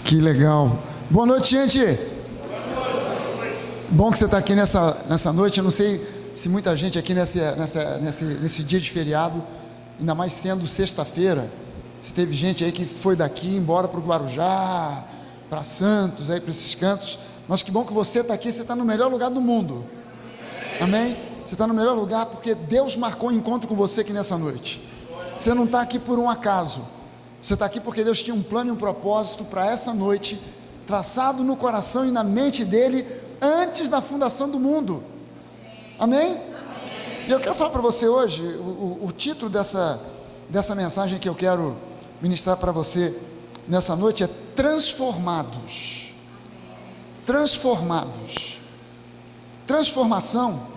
Que legal. Boa noite, gente. Bom que você está aqui nessa noite. Eu não sei se muita gente aqui nesse dia de feriado, ainda mais sendo sexta-feira, se teve gente aí que foi daqui embora para o Guarujá, para Santos, aí para esses cantos. Mas que bom que você está aqui. Você está no melhor lugar do mundo. Amém? Você está no melhor lugar porque Deus marcou um encontro com você aqui nessa noite. Você não está aqui por um acaso. Você está aqui porque Deus tinha um plano e um propósito para essa noite, traçado no coração e na mente dele antes da fundação do mundo. Amém? E eu quero falar para você hoje, o título dessa mensagem que eu quero ministrar para você nessa noite é Transformados. Transformados. Transformação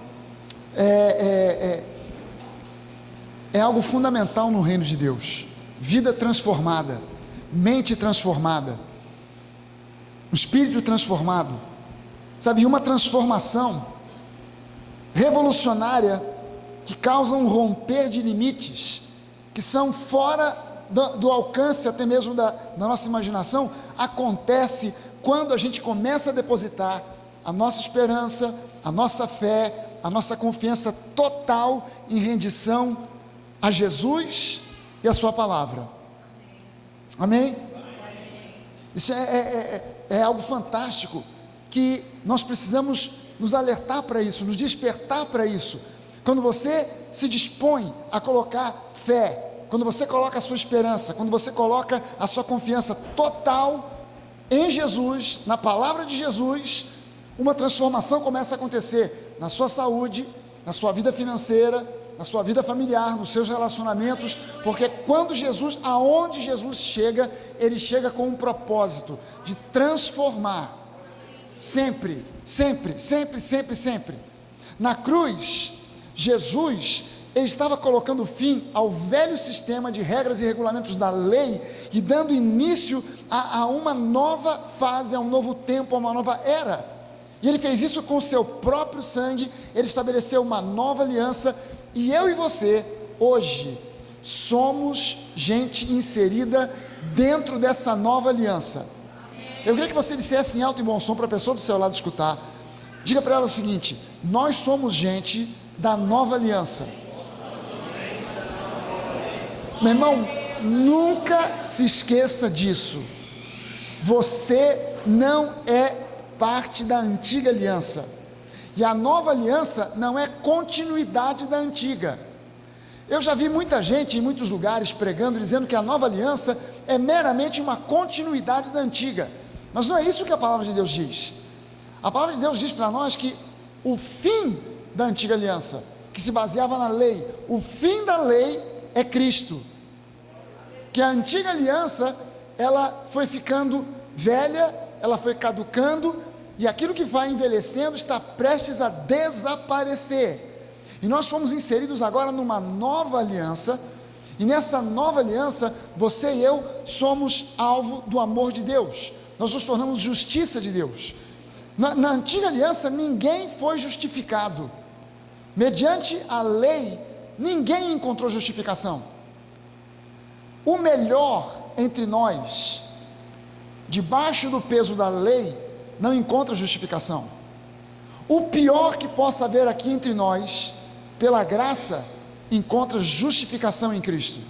é algo fundamental no reino de Deus. Vida transformada, mente transformada, um espírito transformado, sabe, uma transformação revolucionária que causa um romper de limites que são fora do alcance até mesmo da nossa imaginação. Acontece quando a gente começa a depositar a nossa esperança, a nossa fé, a nossa confiança total em rendição a Jesus e a sua palavra. Amém? Isso é algo fantástico, que nós precisamos nos alertar para isso, nos despertar para isso. Quando você se dispõe a colocar fé, quando você coloca a sua esperança, quando você coloca a sua confiança total em Jesus, na palavra de Jesus, uma transformação começa a acontecer na sua saúde, na sua vida financeira, na sua vida familiar, nos seus relacionamentos, porque quando Jesus, aonde Jesus chega, ele chega com um propósito de transformar, sempre, sempre, sempre, sempre, sempre. Na cruz, Jesus, ele estava colocando fim ao velho sistema de regras e regulamentos da lei e dando início a uma nova fase, a um novo tempo, a uma nova era. E ele fez isso com o seu próprio sangue. Ele estabeleceu uma nova aliança. E eu e você, hoje, somos gente inserida dentro dessa nova aliança. Eu queria que você dissesse em alto e bom som para a pessoa do seu lado escutar. Diga para ela o seguinte: nós somos gente da nova aliança. Meu irmão, nunca se esqueça disso. Você não é parte da antiga aliança. E a nova aliança não é continuidade da antiga. Eu já vi muita gente em muitos lugares pregando, dizendo que a nova aliança é meramente uma continuidade da antiga. Mas não é isso que a palavra de Deus diz. A palavra de Deus diz para nós que o fim da antiga aliança, que se baseava na lei, o fim da lei é Cristo. Que a antiga aliança, ela foi ficando velha, ela foi caducando, e aquilo que vai envelhecendo está prestes a desaparecer. E nós fomos inseridos agora numa nova aliança, e nessa nova aliança, você e eu somos alvo do amor de Deus. Nós nos tornamos justiça de Deus. Na antiga aliança, ninguém foi justificado. Mediante a lei, ninguém encontrou justificação. O melhor entre nós, debaixo do peso da lei, não encontra justificação. O pior que possa haver aqui entre nós, pela graça, encontra justificação em Cristo.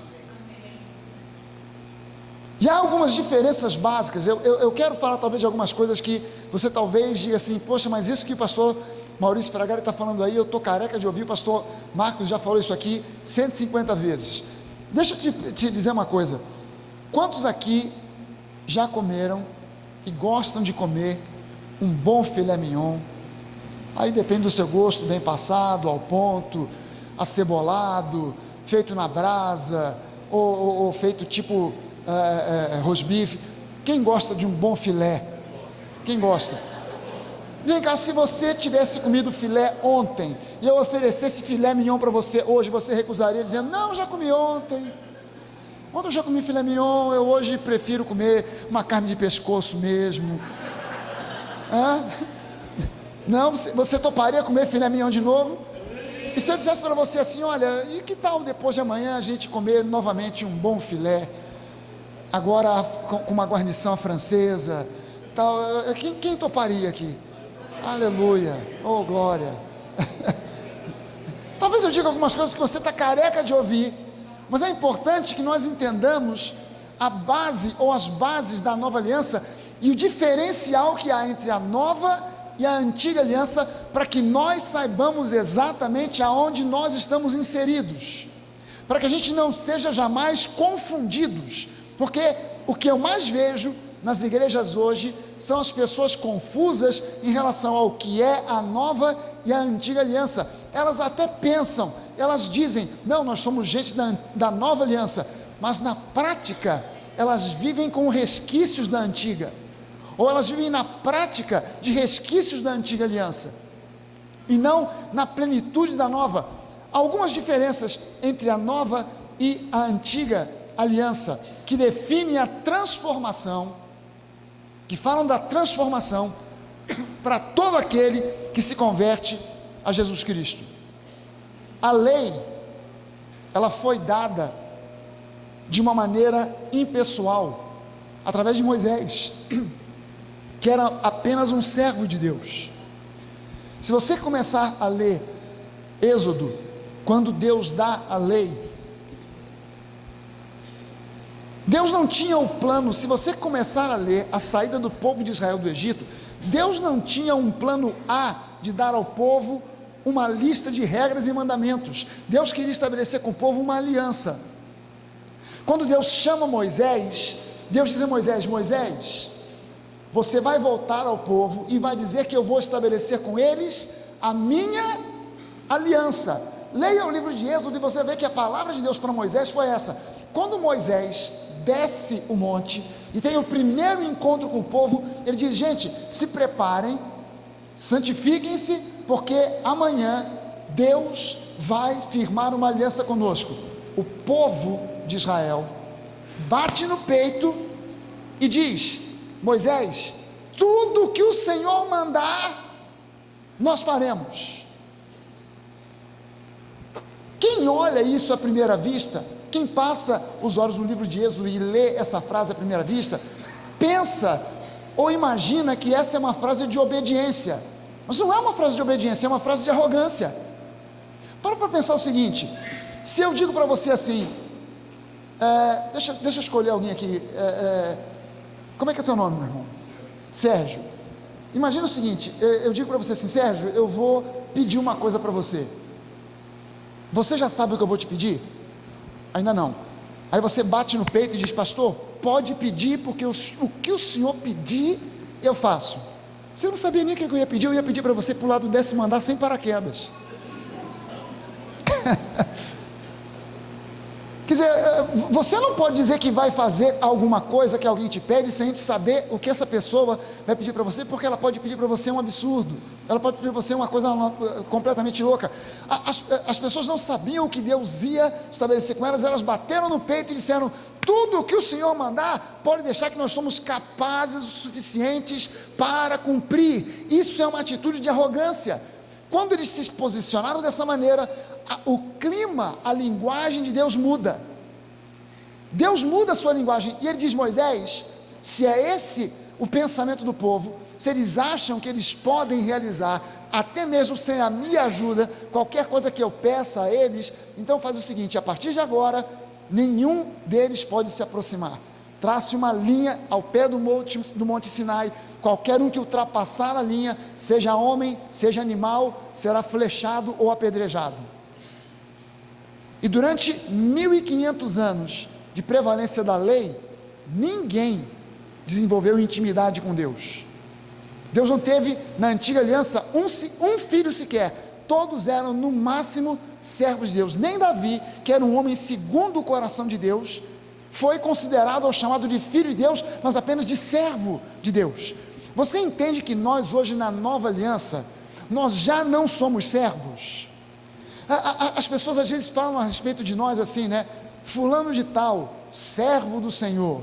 E há algumas diferenças básicas. Eu quero falar talvez de algumas coisas que você talvez diga assim: poxa, mas isso que o pastor Maurício Fragari está falando aí, eu estou careca de ouvir. O pastor Marcos já falou isso aqui 150 vezes. Deixa eu te dizer uma coisa: quantos aqui já comeram e gostam de comer um bom filé mignon? Aí depende do seu gosto, bem passado, ao ponto, acebolado, feito na brasa, ou feito tipo rosbife. Quem gosta de um bom filé? Quem gosta? Vem cá, se você tivesse comido filé ontem e eu oferecesse filé mignon para você hoje, você recusaria dizendo: não, já comi ontem. Ontem eu já comi filé mignon, eu hoje prefiro comer uma carne de pescoço mesmo. Não, você toparia comer filé mignon de novo? E se eu dissesse para você assim, olha, e que tal depois de amanhã a gente comer novamente um bom filé, agora com uma guarnição francesa, tal, quem toparia aqui? Aleluia, oh glória. Talvez eu diga algumas coisas que você está careca de ouvir, mas é importante que nós entendamos a base ou as bases da nova aliança e o diferencial que há entre a nova e a antiga aliança, para que nós saibamos exatamente aonde nós estamos inseridos, para que a gente não seja jamais confundidos, porque o que eu mais vejo nas igrejas hoje são as pessoas confusas em relação ao que é a nova e a antiga aliança. Elas até pensam, elas dizem, não, nós somos gente da nova aliança, mas na prática elas vivem com resquícios da antiga, ou elas vivem na prática de resquícios da antiga aliança, e não na plenitude da nova. Há algumas diferenças entre a nova e a antiga aliança, que definem a transformação, que falam da transformação para todo aquele que se converte a Jesus Cristo. A lei, ela foi dada de uma maneira impessoal, através de Moisés, que era apenas um servo de Deus. Se você começar a ler Êxodo, quando Deus dá a lei, Deus não tinha o plano. Se você começar a ler a saída do povo de Israel do Egito, Deus não tinha um plano A de dar ao povo uma lista de regras e mandamentos. Deus queria estabelecer com o povo uma aliança. Quando Deus chama Moisés, Deus diz a Moisés: Moisés, você vai voltar ao povo e vai dizer que eu vou estabelecer com eles a minha aliança. Leia o livro de Êxodo e você vê que a palavra de Deus para Moisés foi essa. Quando Moisés desce o monte e tem o primeiro encontro com o povo, ele diz: gente, se preparem, santifiquem-se, porque amanhã Deus vai firmar uma aliança conosco. O povo de Israel bate no peito e diz: Moisés, tudo que o Senhor mandar, nós faremos. Quem olha isso à primeira vista, quem passa os olhos no livro de Êxodo e lê essa frase à primeira vista, pensa ou imagina que essa é uma frase de obediência, mas não é uma frase de obediência, é uma frase de arrogância. Para pensar o seguinte: se eu digo para você assim, deixa eu escolher alguém aqui, como é que é teu nome, meu irmão? Sérgio. Imagina o seguinte, eu digo para você assim: Sérgio, eu vou pedir uma coisa para você. Você já sabe o que eu vou te pedir? Ainda não. Aí você bate no peito e diz: pastor, pode pedir, porque o que o senhor pedir, eu faço. Você não sabia nem o que eu ia pedir para você pular do 10º andar sem paraquedas. Quer dizer, você não pode dizer que vai fazer alguma coisa que alguém te pede sem antes saber o que essa pessoa vai pedir para você, porque ela pode pedir para você um absurdo, ela pode pedir para você uma coisa completamente louca. As pessoas não sabiam o que Deus ia estabelecer com elas, elas bateram no peito e disseram: tudo o que o Senhor mandar, pode deixar, que nós somos capazes o suficientes para cumprir. Isso é uma atitude de arrogância. Quando eles se posicionaram dessa maneira, o clima, a linguagem de Deus muda. Deus muda a sua linguagem, e ele diz: Moisés, se é esse o pensamento do povo, se eles acham que eles podem realizar, até mesmo sem a minha ajuda, qualquer coisa que eu peça a eles, então faz o seguinte: a partir de agora, nenhum deles pode se aproximar. Trace uma linha ao pé do monte Sinai. Qualquer um que ultrapassar a linha, seja homem, seja animal, será flechado ou apedrejado. E durante 1500 anos de prevalência da lei, ninguém desenvolveu intimidade com Deus. Deus não teve na antiga aliança um filho sequer. Todos eram no máximo servos de Deus. Nem Davi, que era um homem segundo o coração de Deus, foi considerado ou chamado de filho de Deus, mas apenas de servo de Deus. Você entende que nós hoje na nova aliança, nós já não somos servos? As pessoas às vezes falam a respeito de nós assim, né? Fulano de tal, servo do Senhor.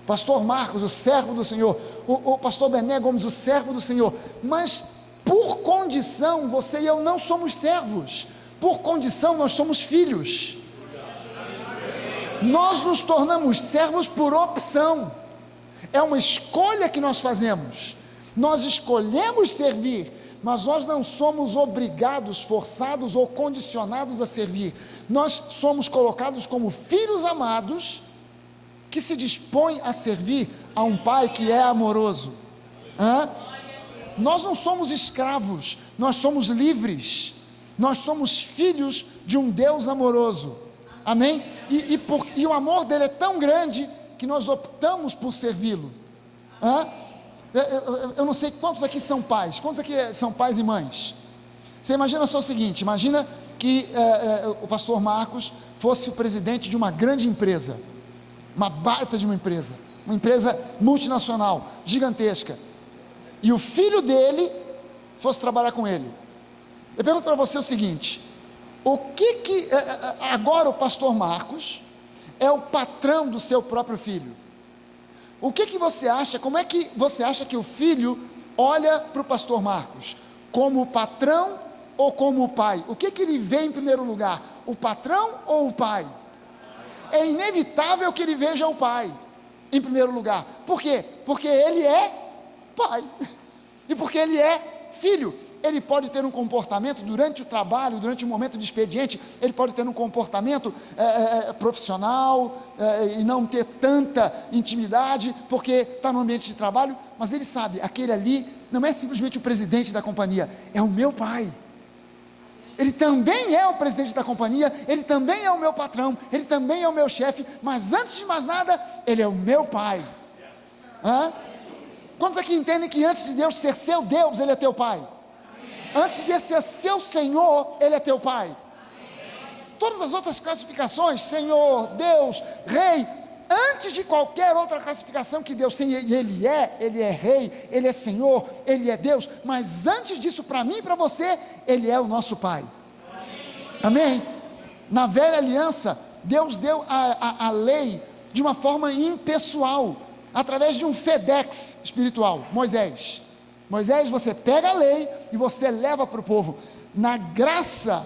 Pastor Marcos, o servo do Senhor. O pastor Bené Gomes, o servo do Senhor. Mas por condição, você e eu não somos servos. Por condição, nós somos filhos. Nós nos tornamos servos por opção. É uma escolha que nós fazemos. Nós escolhemos servir, mas nós não somos obrigados, forçados ou condicionados a servir. Nós somos colocados como filhos amados, que se dispõem a servir a um pai que é amoroso. Nós não somos escravos, nós somos livres. Nós somos filhos de um Deus amoroso. Amém? E o amor dele é tão grande que nós optamos por servi-lo. Eu não sei quantos aqui são pais. Quantos aqui são pais e mães? Você imagina só o seguinte: imagina que o pastor Marcos fosse o presidente de uma grande empresa, uma baita de uma empresa multinacional, gigantesca, e o filho dele fosse trabalhar com ele. Eu pergunto para você o seguinte: agora o pastor Marcos é o patrão do seu próprio filho. O que você acha? Como é que você acha que o filho olha para o pastor Marcos? Como o patrão ou como o pai? O que ele vê em primeiro lugar? O patrão ou o pai? É inevitável que ele veja o pai em primeiro lugar. Por quê? Porque ele é pai e porque ele é filho. Ele pode ter um comportamento durante o trabalho, durante o momento de expediente, ele pode ter um comportamento profissional e não ter tanta intimidade, porque está no ambiente de trabalho, mas ele sabe, aquele ali não é simplesmente o presidente da companhia, é o meu pai. Ele também é o presidente da companhia, ele também é o meu patrão, ele também é o meu chefe, mas antes de mais nada, ele é o meu pai. Quantos aqui entendem que antes de Deus ser seu Deus, ele é teu pai? Antes de ser seu Senhor, ele é teu pai. Todas as outras classificações, Senhor, Deus, Rei, antes de qualquer outra classificação que Deus tem, ele é Rei, ele é Senhor, ele é Deus, mas antes disso, para mim e para você, ele é o nosso Pai. Amém? Na velha aliança, Deus deu a lei de uma forma impessoal, através de um FedEx espiritual, Moisés, você pega a lei e você leva para o povo. Na graça,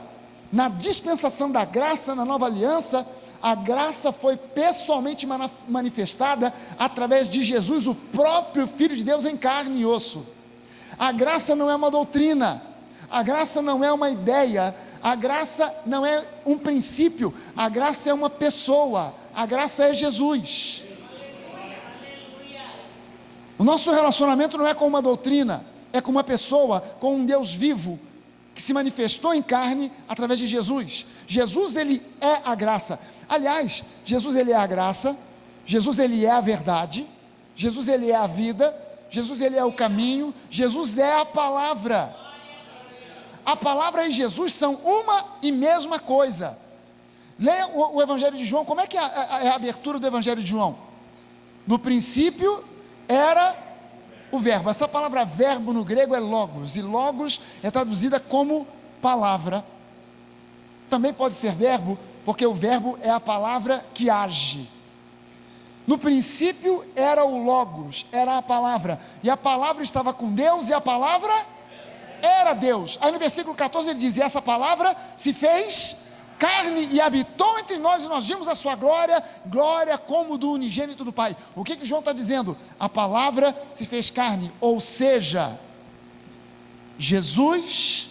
na dispensação da graça, na nova aliança, a graça foi pessoalmente manifestada através de Jesus, o próprio Filho de Deus em carne e osso. A graça não é uma doutrina, a graça não é uma ideia, a graça não é um princípio, a graça é uma pessoa, a graça é Jesus. O nosso relacionamento não é com uma doutrina, é com uma pessoa, com um Deus vivo, que se manifestou em carne através de Jesus. Jesus, ele é a graça. Aliás, Jesus, ele é a graça, Jesus, ele é a verdade, Jesus, ele é a vida, Jesus, ele é o caminho, Jesus é a palavra. A palavra e Jesus são uma e mesma coisa. Leia o Evangelho de João. Como é que é a abertura do Evangelho de João? No princípio era o verbo. Essa palavra verbo no grego é logos, e logos é traduzida como palavra. Também pode ser verbo, porque o verbo é a palavra que age. No princípio era o logos, era a palavra, e a palavra estava com Deus, e a palavra era Deus. Aí no versículo 14 ele diz: e essa palavra se fez carne e habitou entre nós, e nós vimos a sua glória, glória como do unigênito do Pai. O que João está dizendo? A palavra se fez carne, ou seja, Jesus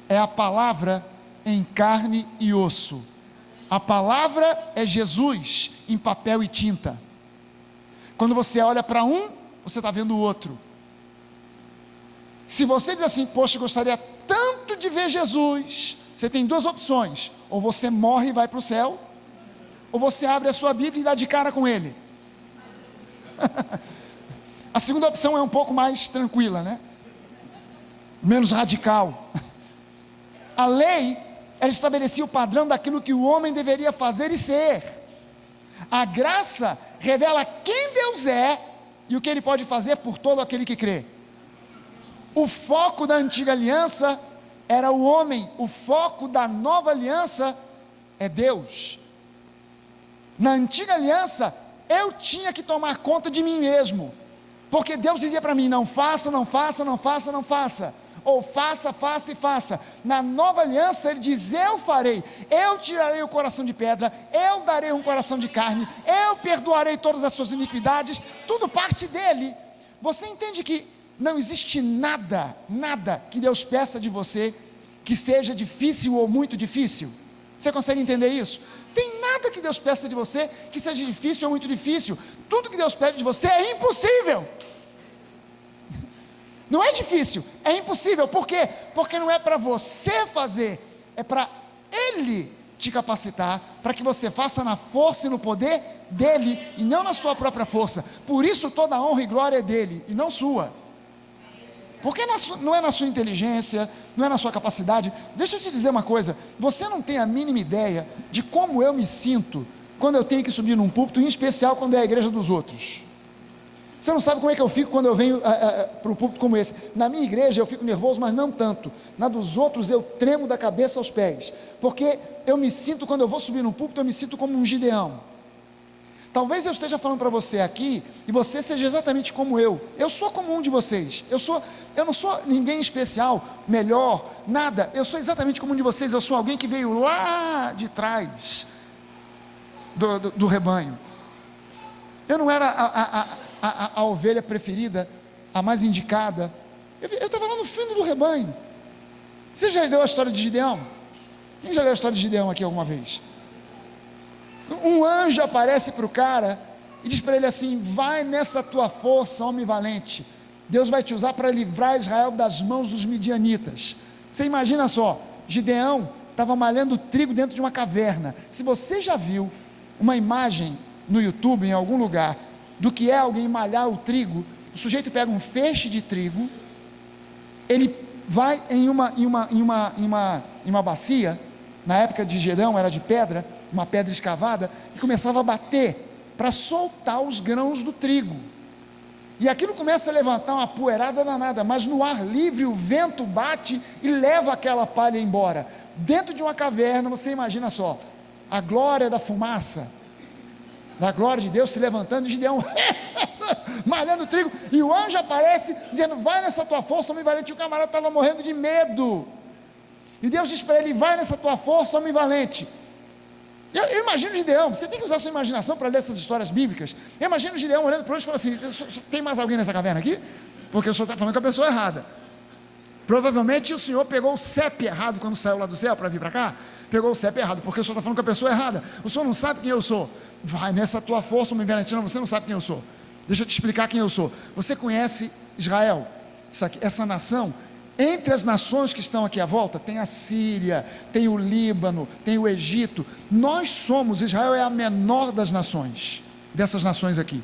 é a palavra em carne e osso. A palavra é Jesus em papel e tinta. Quando você olha para um, você está vendo o outro. Se você diz assim: poxa, eu gostaria tanto de ver Jesus, você tem duas opções: ou você morre e vai para o céu, ou você abre a sua Bíblia e dá de cara com ele. A segunda opção é um pouco mais tranquila, né? Menos radical. A lei, ela estabelecia o padrão daquilo que o homem deveria fazer e ser. A graça revela quem Deus é e o que Ele pode fazer por todo aquele que crê. O foco da antiga aliança era o homem, o foco da nova aliança é Deus. Na antiga aliança, eu tinha que tomar conta de mim mesmo. Porque Deus dizia para mim: não faça, não faça, não faça, não faça. Ou faça, faça e faça. Na nova aliança ele diz: eu farei, eu tirarei o coração de pedra, eu darei um coração de carne, eu perdoarei todas as suas iniquidades. Tudo parte dele. Você entende que não existe nada que Deus peça de você que seja difícil ou muito difícil? Você consegue entender isso? Tem nada que Deus peça de você que seja difícil ou muito difícil. Tudo que Deus pede de você é impossível. Não é difícil, é impossível. Por quê? Porque não é para você fazer, é para Ele te capacitar, para que você faça na força e no poder dEle, e não na sua própria força. Por isso toda a honra e glória é dEle, e não sua. Porque não é na sua inteligência, não é na sua capacidade. Deixa eu te dizer uma coisa: você não tem a mínima ideia de como eu me sinto quando eu tenho que subir num púlpito, em especial quando é a igreja dos outros. Você não sabe como é que eu fico quando eu venho para um púlpito como esse. Na minha igreja eu fico nervoso, mas não tanto. Na dos outros eu tremo da cabeça aos pés, porque eu me sinto, quando eu vou subir num púlpito, eu me sinto como um Gideão. Talvez eu esteja falando para você aqui, e você seja exatamente como eu. Eu sou como um de vocês. Eu não sou ninguém especial, melhor, nada. Eu sou exatamente como um de vocês. Eu sou alguém que veio lá de trás do rebanho. Eu não era a ovelha preferida, a mais indicada. Eu estava lá no fundo do rebanho. Você já leu a história de Gideão? Quem já leu a história de Gideão aqui alguma vez? Um anjo aparece para o cara e diz para ele assim: vai nessa tua força, homem valente, Deus vai te usar para livrar Israel das mãos dos midianitas. Você imagina só, Gideão estava malhando trigo dentro de uma caverna. Se você já viu uma imagem no YouTube, em algum lugar, do que é alguém malhar o trigo, o sujeito pega um feixe de trigo, ele vai em uma bacia, na época de Gideão era de pedra, uma pedra escavada, e começava a bater para soltar os grãos do trigo, e aquilo começa a levantar uma poeirada danada, mas no ar livre o vento bate e leva aquela palha embora. Dentro de uma caverna, você imagina só, a glória da fumaça, da glória de Deus se levantando, e Gideão malhando o trigo, e o anjo aparece dizendo: vai nessa tua força, homem valente. E o camarada estava morrendo de medo, e Deus diz para ele: vai nessa tua força, homem valente. Eu imagino Gideão, você tem que usar sua imaginação para ler essas histórias bíblicas. Eu imagino Gideão olhando para o anjo e falando assim: tem mais alguém nessa caverna aqui? Porque o senhor está falando com a pessoa errada. Provavelmente o senhor pegou o CEP errado quando saiu lá do céu para vir para cá. Pegou o CEP errado, porque o senhor está falando com a pessoa errada. O senhor não sabe quem eu sou. Vai nessa tua força, homem valente. Não, você não sabe quem eu sou. Deixa eu te explicar quem eu sou. Você conhece Israel, essa nação? Entre as nações que estão aqui à volta, tem a Síria, tem o Líbano, tem o Egito. Nós somos, Israel é a menor das nações, dessas nações aqui.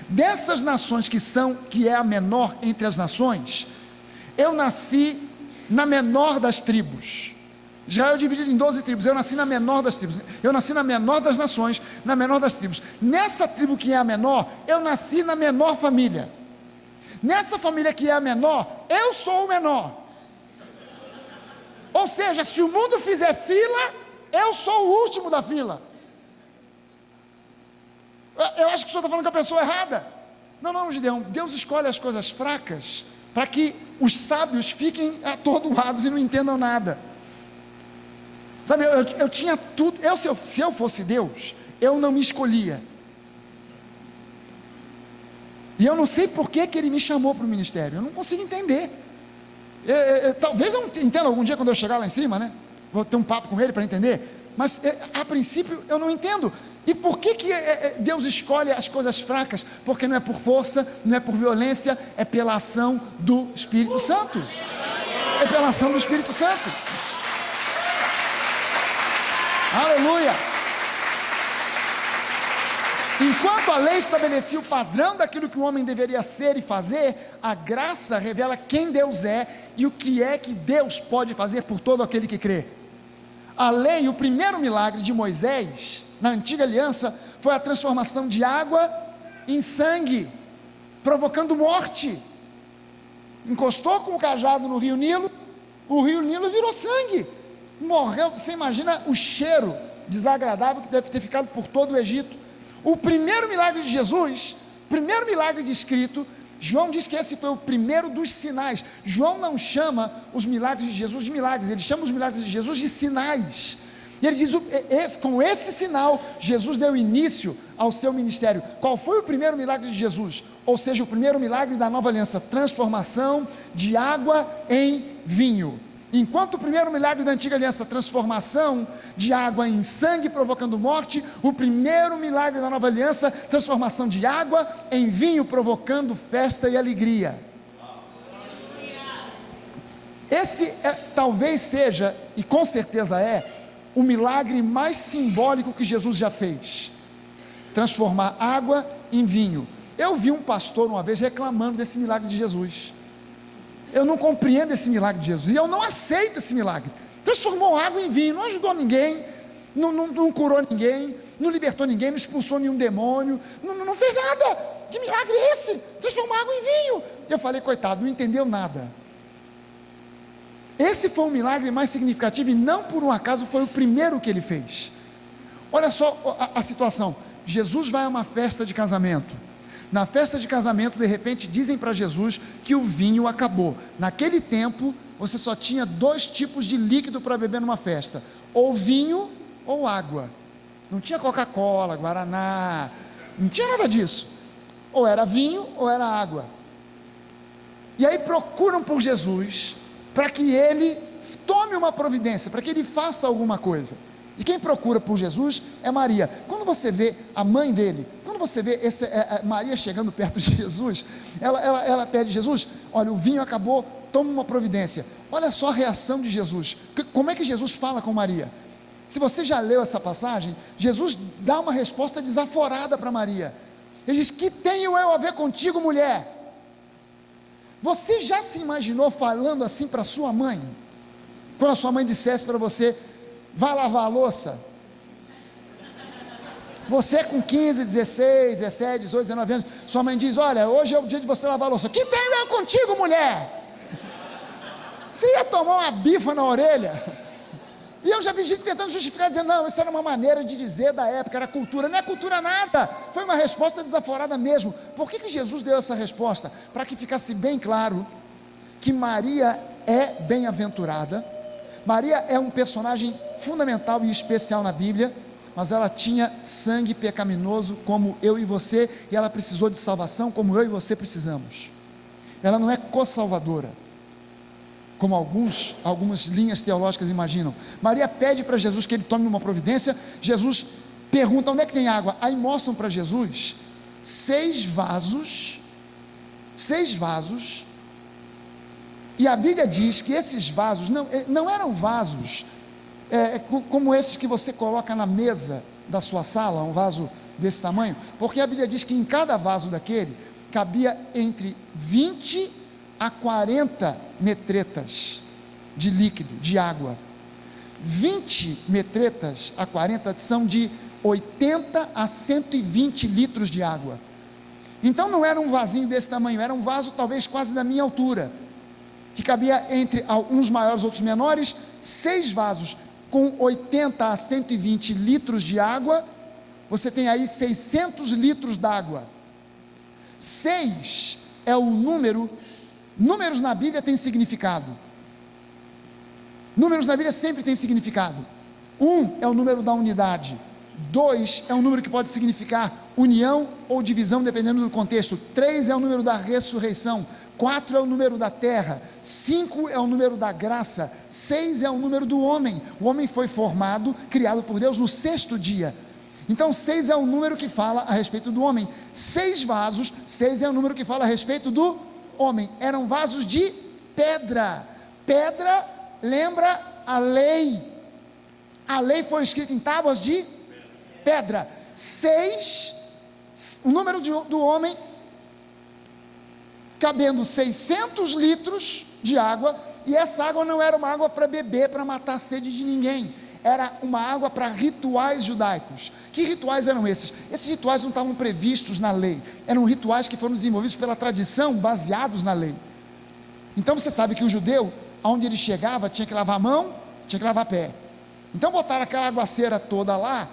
Dessas nações que é a menor entre as nações, eu nasci na menor das tribos. Israel é dividido em 12 tribos, eu nasci na menor das tribos. Eu nasci na menor das nações, na menor das tribos. Nessa tribo que é a menor, eu nasci na menor família. Nessa família que é a menor, eu sou o menor. Ou seja, se o mundo fizer fila, eu sou o último da fila. Eu acho que o senhor está falando com a pessoa errada. Não, Gideão, Deus escolhe as coisas fracas para que os sábios fiquem atordoados e não entendam nada. Sabe, eu tinha tudo. Se eu fosse Deus, eu não me escolhia. E eu não sei por que Ele me chamou para o ministério. Eu não consigo entender. Talvez eu entenda algum dia quando eu chegar lá em cima, né? Vou ter um papo com Ele para entender. Mas a princípio eu não entendo. E por que Deus escolhe as coisas fracas? Porque não é por força, não é por violência, é pela ação do Espírito Santo. É pela ação do Espírito Santo. Aleluia! Enquanto a lei estabelecia o padrão daquilo que o homem deveria ser e fazer, a graça revela quem Deus é e o que é que Deus pode fazer por todo aquele que crê. A lei, o primeiro milagre de Moisés, na antiga aliança, foi a transformação de água em sangue, provocando morte. Encostou com o cajado no rio Nilo, o rio Nilo virou sangue, morreu. Você imagina o cheiro desagradável que deve ter ficado por todo o Egito. O primeiro milagre de Jesus, primeiro milagre descrito, João diz que esse foi o primeiro dos sinais. João não chama os milagres de Jesus de milagres, ele chama os milagres de Jesus de sinais. E ele diz, com esse sinal, Jesus deu início ao seu ministério. Qual foi o primeiro milagre de Jesus? Ou seja, o primeiro milagre da nova aliança, transformação de água em vinho. Enquanto o primeiro milagre da antiga aliança, transformação de água em sangue provocando morte, o primeiro milagre da nova aliança, transformação de água em vinho provocando festa e alegria. Esse talvez seja, e com certeza o milagre mais simbólico que Jesus já fez, transformar água em vinho. Eu vi um pastor uma vez reclamando desse milagre de Jesus. Eu não compreendo esse milagre de Jesus, e eu não aceito esse milagre. Transformou água em vinho, não ajudou ninguém, não curou ninguém, não libertou ninguém, não expulsou nenhum demônio, não fez nada. Que milagre é esse? Transformar água em vinho. Eu falei, coitado, não entendeu nada. Esse foi o milagre mais significativo, e não por um acaso foi o primeiro que ele fez. Olha só a situação. Jesus vai a uma festa de casamento. Na festa de casamento, de repente, dizem para Jesus que o vinho acabou. Naquele tempo, você só tinha 2 tipos de líquido para beber numa festa: ou vinho ou água. Não tinha Coca-Cola, Guaraná, não tinha nada disso. Ou era vinho ou era água. E aí procuram por Jesus para que ele tome uma providência, para que ele faça alguma coisa. E quem procura por Jesus é Maria. Quando você vê a mãe dele, quando você vê Maria chegando perto de Jesus, ela pede: Jesus, olha, o vinho acabou, toma uma providência. Olha só a reação de Jesus. Como é que Jesus fala com Maria? Se você já leu essa passagem, Jesus dá uma resposta desaforada para Maria. Ele diz: que tenho eu a ver contigo, mulher? Você já se imaginou falando assim para sua mãe? Quando a sua mãe dissesse para você: vá lavar a louça. Você com 15, 16, 17, 18, 19 anos, sua mãe diz: olha, hoje é o dia de você lavar a louça. Que tenho eu contigo, mulher? Você ia tomar uma bifa na orelha. E eu já vi gente tentando justificar, dizendo: não, isso era uma maneira de dizer da época, era cultura. Não é cultura nada, foi uma resposta desaforada mesmo. Por que Jesus deu essa resposta? Para que ficasse bem claro que Maria é bem-aventurada. Maria é um personagem fundamental e especial na Bíblia, mas ela tinha sangue pecaminoso como eu e você, e ela precisou de salvação como eu e você precisamos. Ela não é co-salvadora, como algumas linhas teológicas imaginam. Maria pede para Jesus que ele tome uma providência. Jesus pergunta: onde é que tem água? Aí mostram para Jesus 6 vasos, e a Bíblia diz que esses vasos não eram vasos como esses que você coloca na mesa da sua sala, um vaso desse tamanho, porque a Bíblia diz que em cada vaso daquele cabia entre 20 a 40 metretas de líquido, de água. 20 metretas a 40 são de 80 a 120 litros de água. Então não era um vasinho desse tamanho, era um vaso talvez quase da minha altura, que cabia entre uns maiores, outros menores. 6 vasos com 80 a 120 litros de água, você tem aí 600 litros d'água. 6 é o números na Bíblia têm significado. Números na Bíblia sempre têm significado. 1 é o número da unidade. 2 é um número que pode significar união ou divisão, dependendo do contexto. 3 é o número da ressurreição. 4 é o número da terra. 5 é o número da graça. 6 é o número do homem. O homem foi formado, criado por Deus no 6º dia. Então 6 é o número que fala a respeito do homem. 6 vasos, 6 é o número que fala a respeito do homem. Eram vasos de pedra. Pedra lembra a lei. A lei foi escrita em tábuas de pedra. 6, o número do homem, cabendo 600 litros de água. E essa água não era uma água para beber, para matar a sede de ninguém. Era uma água para rituais judaicos. Que rituais eram esses? Esses rituais não estavam previstos na lei. Eram rituais que foram desenvolvidos pela tradição, baseados na lei. Então você sabe que o judeu, aonde ele chegava, tinha que lavar a mão, tinha que lavar pé. Então botaram aquela aguaceira toda lá,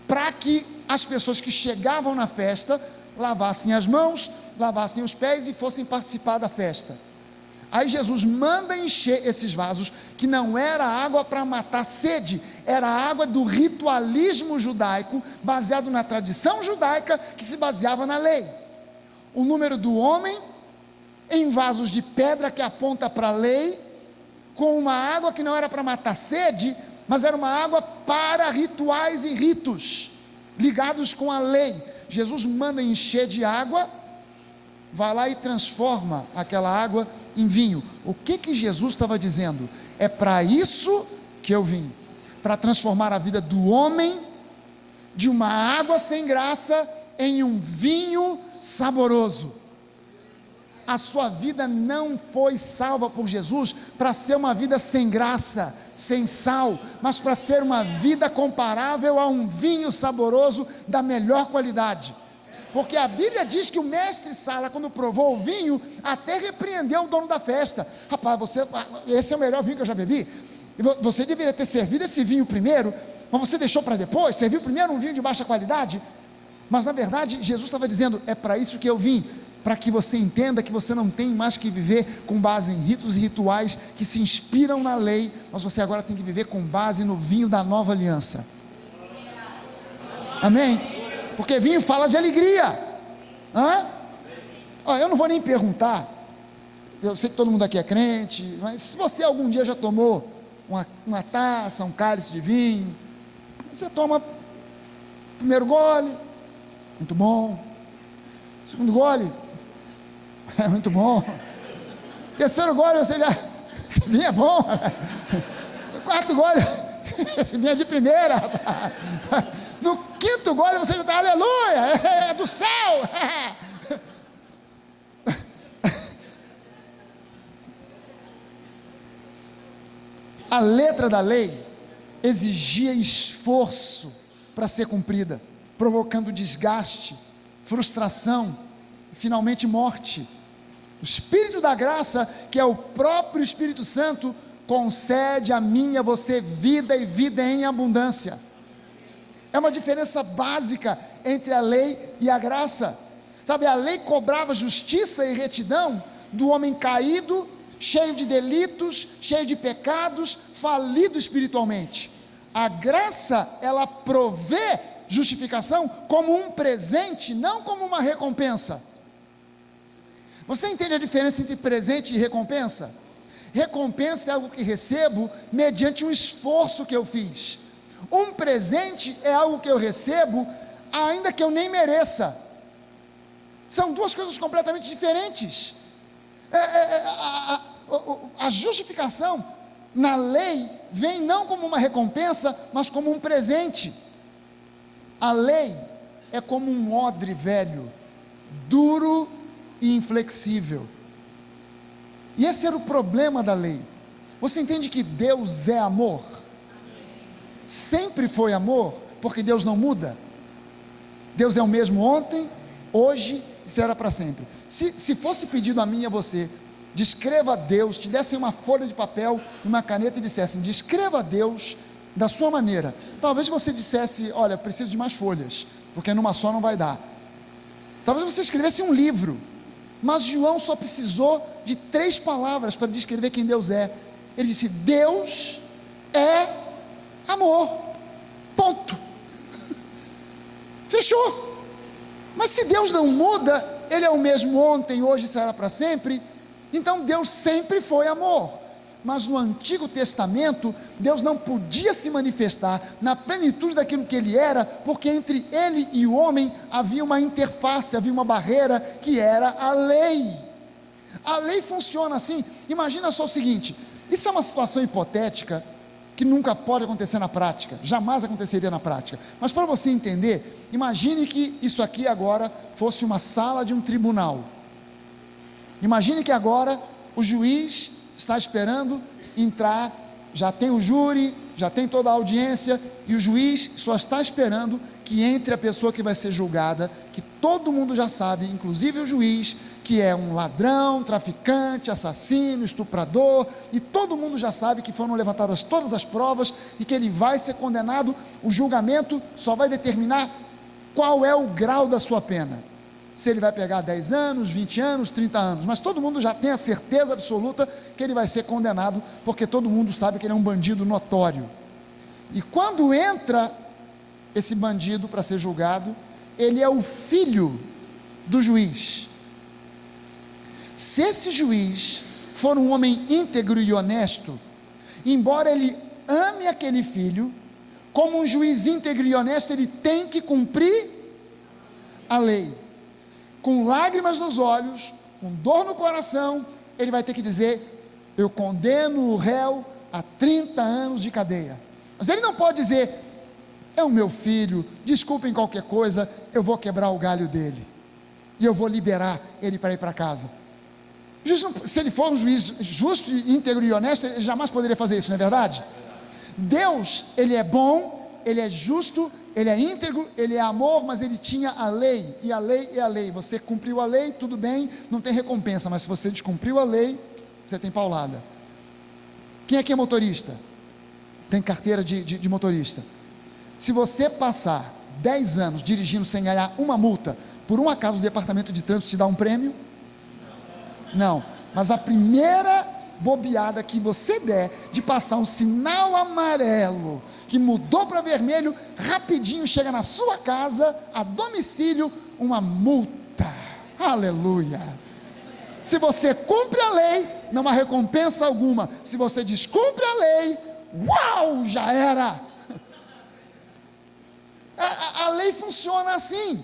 para que as pessoas que chegavam na festa lavassem as mãos, lavassem os pés e fossem participar da festa. Aí Jesus manda encher esses vasos, que não era água para matar sede, era água do ritualismo judaico, baseado na tradição judaica, que se baseava na lei. O número do homem, em vasos de pedra que aponta para a lei, com uma água que não era para matar sede, mas era uma água para rituais e ritos, ligados com a lei. Jesus manda encher de água, vai lá e transforma aquela água em vinho. O que Jesus estava dizendo? É para isso que eu vim, para transformar a vida do homem, de uma água sem graça, em um vinho saboroso. A sua vida não foi salva por Jesus para ser uma vida sem graça, sem sal, mas para ser uma vida comparável a um vinho saboroso da melhor qualidade. Porque a Bíblia diz que o mestre Sala, quando provou o vinho, até repreendeu o dono da festa. Rapaz, esse é o melhor vinho que eu já bebi. Você deveria ter servido esse vinho primeiro, mas você deixou para depois, serviu primeiro um vinho de baixa qualidade. Mas na verdade, Jesus estava dizendo, é para isso que eu vim, para que você entenda que você não tem mais que viver com base em ritos e rituais que se inspiram na lei, mas você agora tem que viver com base no vinho da nova aliança. Amém? Porque vinho fala de alegria. Eu não vou nem perguntar, eu sei que todo mundo aqui é crente, mas se você algum dia já tomou uma taça, um cálice de vinho, você toma primeiro gole, muito bom, segundo gole, é muito bom, terceiro gole esse vinho é bom, quarto gole, esse vinho é de primeira, no quinto gole você já está, aleluia, é do céu. A letra da lei exigia esforço para ser cumprida, provocando desgaste, frustração e finalmente morte. O Espírito da graça, que é o próprio Espírito Santo, concede a mim e a você vida e vida em abundância. É uma diferença básica entre a lei e a graça. Sabe, a lei cobrava justiça e retidão do homem caído, cheio de delitos, cheio de pecados, falido espiritualmente. A graça, ela provê justificação como um presente, não como uma recompensa. Você entende a diferença entre presente e recompensa? Recompensa é algo que recebo mediante um esforço que eu fiz. Um presente é algo que eu recebo, ainda que eu nem mereça. São duas coisas completamente diferentes. A justificação na lei vem não como uma recompensa, mas como um presente. A lei é como um odre velho, duro e inflexível. E esse era o problema da lei. Você entende que Deus é amor? Sempre foi amor, porque Deus não muda. Deus é o mesmo ontem, hoje e será para sempre. Se fosse pedido a mim e a você, descreva a Deus, te dessem uma folha de papel, uma caneta e dissessem, descreva a Deus da sua maneira. Talvez você dissesse, olha, preciso de mais folhas, porque numa só não vai dar. Talvez você escrevesse um livro, mas João só precisou de 3 palavras para descrever quem Deus é. Ele disse, Deus é amor, ponto. Fechou. Mas se Deus não muda, Ele é o mesmo ontem, hoje e será para sempre, então Deus sempre foi amor. Mas no Antigo Testamento, Deus não podia se manifestar na plenitude daquilo que Ele era, porque entre Ele e o homem havia uma interface, havia uma barreira, que era a lei. A lei funciona assim. Imagina só o seguinte, isso é uma situação hipotética, que nunca pode acontecer na prática, jamais aconteceria na prática, mas para você entender, imagine que isso aqui agora fosse uma sala de um tribunal. Imagine que agora o juiz está esperando entrar, já tem o júri, já tem toda a audiência, e o juiz só está esperando que entre a pessoa que vai ser julgada, que todo mundo já sabe, inclusive o juiz, que é um ladrão, traficante, assassino, estuprador, e todo mundo já sabe que foram levantadas todas as provas, e que ele vai ser condenado. O julgamento só vai determinar qual é o grau da sua pena. se ele vai pegar 10 anos, 20 anos, 30 anos, mas todo mundo já tem a certeza absoluta que ele vai ser condenado, porque todo mundo sabe que ele é um bandido notório. E quando entra esse bandido para ser julgado, ele é o filho do juiz. Se esse juiz for um homem íntegro e honesto, embora ele ame aquele filho, como um juiz íntegro e honesto, ele tem que cumprir a lei. Com lágrimas nos olhos, com dor no coração, ele vai ter que dizer: eu condeno o réu a 30 anos de cadeia. Mas ele não pode dizer: é o meu filho, desculpem qualquer coisa, eu vou quebrar o galho dele, e eu vou liberar ele para ir para casa. Se ele for um juiz justo, íntegro e honesto, ele jamais poderia fazer isso, não é verdade? Deus, ele é bom, ele é justo, ele é íntegro, ele é amor, mas ele tinha a lei, e a lei é a lei. Você cumpriu a lei, tudo bem, não tem recompensa, mas se você descumpriu a lei, você tem paulada. Quem aqui é motorista? Tem carteira de motorista. Se você passar 10 anos dirigindo sem ganhar uma multa, por um acaso o departamento de trânsito te dá um prêmio? Não, mas a primeira bobeada que você der de passar um sinal amarelo que mudou para vermelho, rapidinho chega na sua casa, a domicílio, uma multa. Aleluia! Se você cumpre a lei, não há recompensa alguma. Se você descumpre a lei, uau, já era. A lei funciona assim.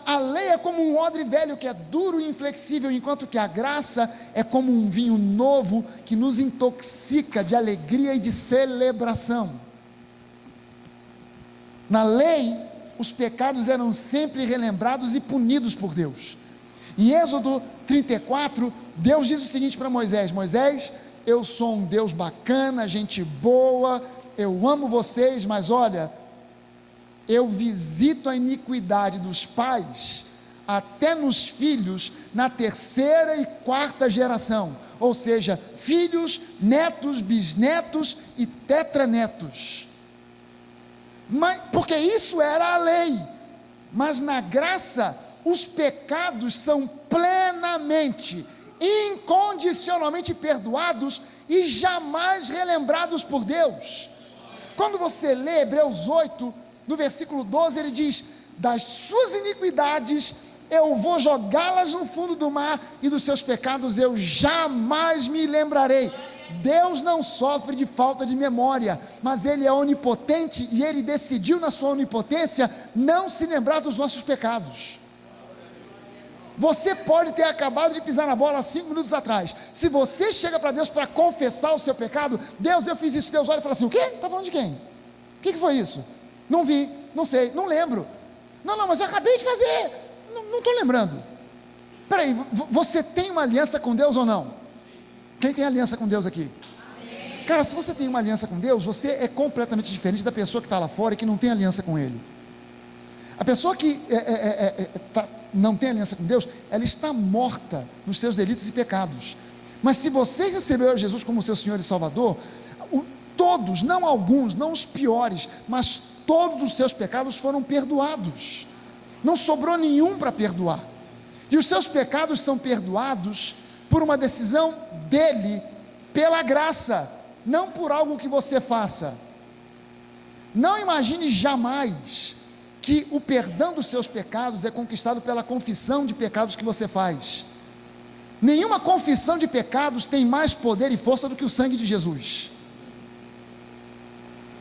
A lei é como um odre velho que é duro e inflexível, enquanto que a graça é como um vinho novo que nos intoxica de alegria e de celebração. Na lei, os pecados eram sempre relembrados e punidos por Deus. Em Êxodo 34, Deus diz o seguinte para Moisés: Moisés, eu sou um Deus bacana, gente boa, eu amo vocês, mas olha, eu visito a iniquidade dos pais até nos filhos na 3ª e 4ª geração, ou seja, filhos, netos, bisnetos e tetranetos. Mas, porque isso era a lei, mas na graça os pecados são plenamente, incondicionalmente perdoados e jamais relembrados por Deus. Quando você lê Hebreus 8, no versículo 12, ele diz: das suas iniquidades eu vou jogá-las no fundo do mar, e dos seus pecados eu jamais me lembrarei. Deus não sofre de falta de memória, mas Ele é onipotente, e Ele decidiu na sua onipotência não se lembrar dos nossos pecados. Você pode ter acabado de pisar na bola 5 minutos atrás. Se você chega para Deus para confessar o seu pecado: Deus, eu fiz isso. Deus olha e fala assim: o quê? Está falando de quem? O que foi isso? Não vi, não sei, não lembro. Não, mas eu acabei de fazer, não estou lembrando. Peraí, você tem uma aliança com Deus ou não? Quem tem aliança com Deus aqui? Amém. Cara, se você tem uma aliança com Deus, você é completamente diferente da pessoa que está lá fora e que não tem aliança com Ele. A pessoa que não tem aliança com Deus, ela está morta nos seus delitos e pecados. Mas se você recebeu a Jesus como seu Senhor e Salvador, todos, não alguns, não os piores, mas todos os seus pecados foram perdoados. Não sobrou nenhum para perdoar. E os seus pecados são perdoados por uma decisão dele, pela graça, não por algo que você faça. Não imagine jamais que o perdão dos seus pecados é conquistado pela confissão de pecados que você faz. Nenhuma confissão de pecados tem mais poder e força do que o sangue de Jesus.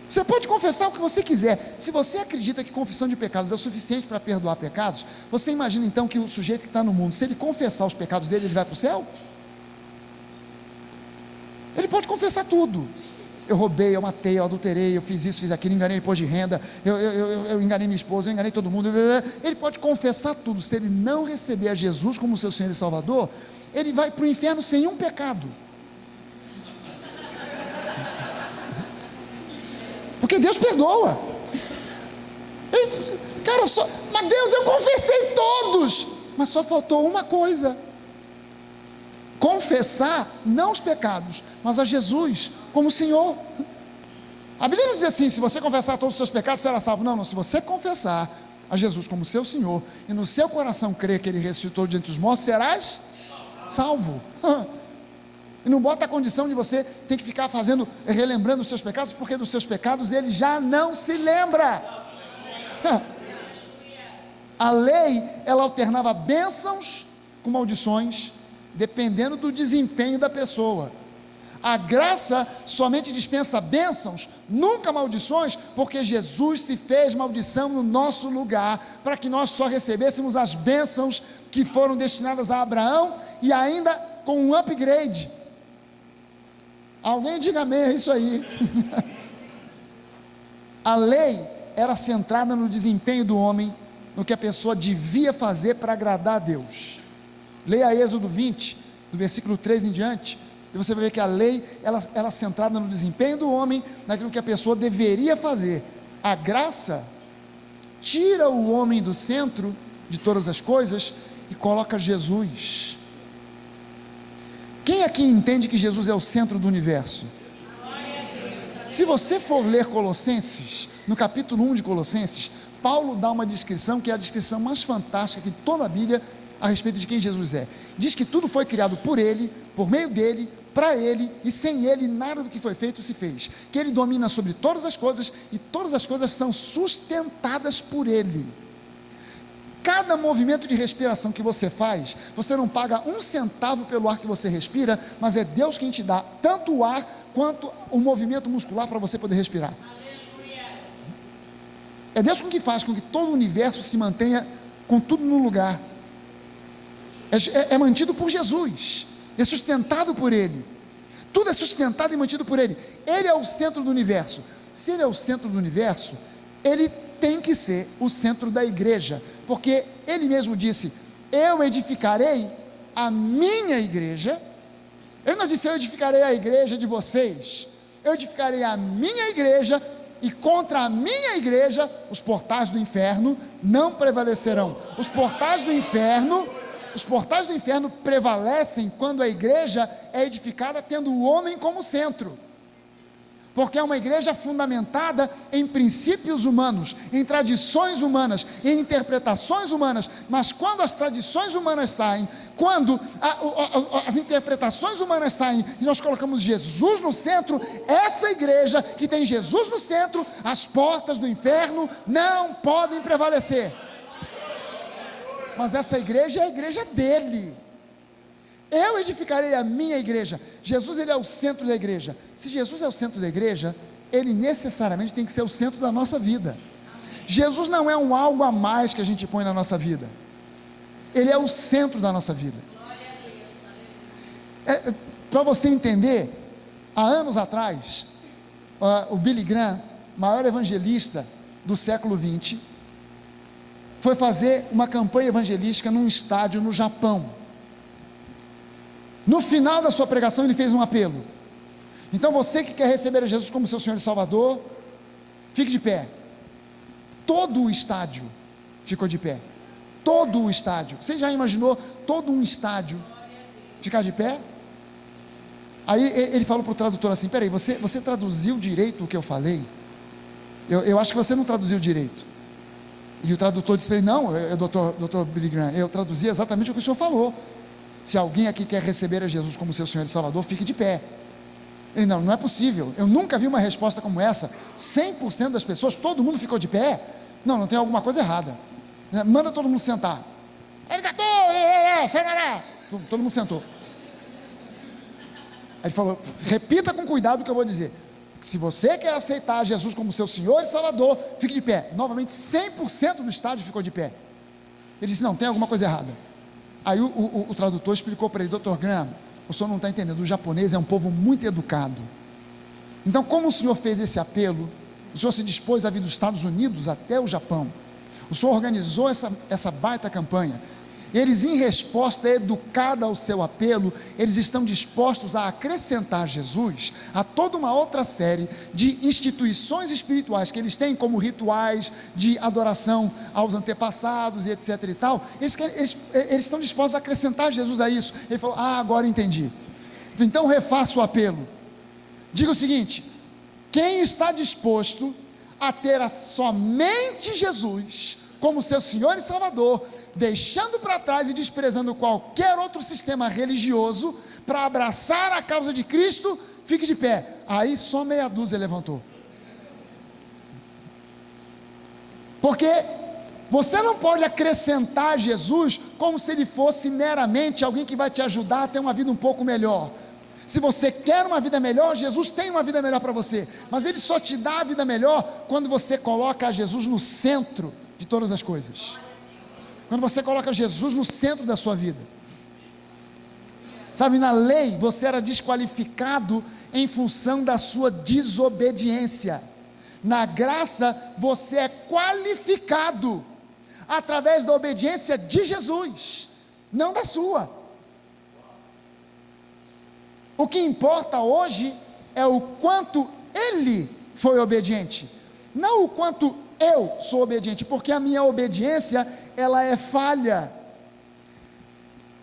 Você pode confessar o que você quiser. Se você acredita que confissão de pecados é o suficiente para perdoar pecados, você imagina então que o sujeito que está no mundo, se ele confessar os pecados dele, ele vai para o céu? Ele pode confessar tudo. Eu roubei, eu matei, eu adulterei, eu fiz isso, fiz aquilo, enganei o imposto de renda, eu enganei minha esposa, eu enganei todo mundo. Ele pode confessar tudo. Se ele não receber a Jesus como seu Senhor e Salvador, ele vai para o inferno sem um pecado. Porque Deus perdoa. Mas Deus, eu confessei todos, mas só faltou uma coisa: confessar não os pecados, mas a Jesus como Senhor. A Bíblia não diz assim: se você confessar todos os seus pecados, será salvo. Não, se você confessar a Jesus como seu Senhor, e no seu coração crer que Ele ressuscitou de entre os mortos, serás salvo. E não bota a condição de você ter que ficar relembrando os seus pecados, porque dos seus pecados Ele já não se lembra. A lei, ela alternava bênçãos com maldições, dependendo do desempenho da pessoa. A graça somente dispensa bênçãos, nunca maldições, porque Jesus se fez maldição no nosso lugar, para que nós só recebêssemos as bênçãos que foram destinadas a Abraão, e ainda com um upgrade. Alguém diga amém, é isso aí. A lei era centrada no desempenho do homem, no que a pessoa devia fazer para agradar a Deus. Leia Êxodo 20, do versículo 3 em diante, e você vai ver que a lei, ela é centrada no desempenho do homem, naquilo que a pessoa deveria fazer. A graça tira o homem do centro de todas as coisas e coloca Jesus. Quem aqui entende que Jesus é o centro do universo? Se você for ler Colossenses, no capítulo 1 de Colossenses, Paulo dá uma descrição que é a descrição mais fantástica que toda a Bíblia a respeito de quem Jesus é. Diz que tudo foi criado por Ele, por meio dEle, para Ele, e sem Ele nada do que foi feito se fez. Que Ele domina sobre todas as coisas, e todas as coisas são sustentadas por Ele. Cada movimento de respiração que você faz, você não paga um centavo pelo ar que você respira, mas é Deus quem te dá tanto o ar, quanto o movimento muscular para você poder respirar. É Deus que faz com que todo o universo se mantenha com tudo no lugar. É mantido por Jesus, é sustentado por Ele. Tudo é sustentado e mantido por Ele. Ele é o centro do universo. Se Ele é o centro do universo, Ele tem que ser o centro da igreja, porque Ele mesmo disse: eu edificarei a minha igreja. Ele não disse: eu edificarei a igreja de vocês. Eu edificarei a minha igreja, e contra a minha igreja os portais do inferno não prevalecerão. Os portais do inferno prevalecem quando a igreja é edificada tendo o homem como centro, porque é uma igreja fundamentada em princípios humanos, em tradições humanas, em interpretações humanas. Mas quando as tradições humanas saem, quando as interpretações humanas saem, e nós colocamos Jesus no centro, essa igreja que tem Jesus no centro, as portas do inferno não podem prevalecer. Mas essa igreja é a igreja dele. Eu edificarei a minha igreja. Jesus, ele é o centro da igreja. Se Jesus é o centro da igreja, ele necessariamente tem que ser o centro da nossa vida. Jesus não é um algo a mais que a gente põe na nossa vida. Ele é o centro da nossa vida. Para você entender, há anos atrás, o Billy Graham, maior evangelista do século 20, foi fazer uma campanha evangelística num estádio no Japão. No final da sua pregação, ele fez um apelo. Então, você que quer receber a Jesus como seu Senhor e Salvador, fique de pé. Todo o estádio ficou de pé. Todo o estádio. Você já imaginou todo um estádio ficar de pé? Aí ele falou para o tradutor assim: peraí, você traduziu direito o que eu falei? Eu acho que você não traduziu direito. E o tradutor disse para ele: não, doutor Billy Graham, eu traduzi exatamente o que o senhor falou. Se alguém aqui quer receber a Jesus como seu Senhor e Salvador, fique de pé. Ele: não é possível, eu nunca vi uma resposta como essa. 100% das pessoas, todo mundo ficou de pé. Não tem alguma coisa errada. Manda todo mundo sentar. Todo mundo sentou. Aí ele falou: repita com cuidado o que eu vou dizer. Se você quer aceitar Jesus como seu Senhor e Salvador, fique de pé. Novamente 100% do estádio ficou de pé. Ele disse: não, tem alguma coisa errada. Aí o tradutor explicou para ele: doutor Graham, o senhor não está entendendo, o japonês é um povo muito educado. Então, como o senhor fez esse apelo, o senhor se dispôs a vir dos Estados Unidos até o Japão, o senhor organizou essa baita campanha. Eles, em resposta educada ao seu apelo, eles estão dispostos a acrescentar Jesus a toda uma outra série de instituições espirituais que eles têm, como rituais de adoração aos antepassados e etc e tal. Eles estão dispostos a acrescentar Jesus a isso. Ele falou: agora entendi. Então refaça o apelo. Diga o seguinte: quem está disposto a ter somente Jesus como seu Senhor e Salvador, deixando para trás e desprezando qualquer outro sistema religioso, para abraçar a causa de Cristo, fique de pé. Aí só meia dúzia levantou. Porque você não pode acrescentar Jesus como se ele fosse meramente alguém que vai te ajudar a ter uma vida um pouco melhor. Se você quer uma vida melhor, Jesus tem uma vida melhor para você, mas ele só te dá a vida melhor quando você coloca Jesus no centro de todas as coisas, quando você coloca Jesus no centro da sua vida. Sabe, na lei você era desqualificado em função da sua desobediência. Na graça você é qualificado através da obediência de Jesus, não da sua. O que importa hoje é o quanto ele foi obediente, não o quanto eu sou obediente, porque a minha obediência, ela é falha.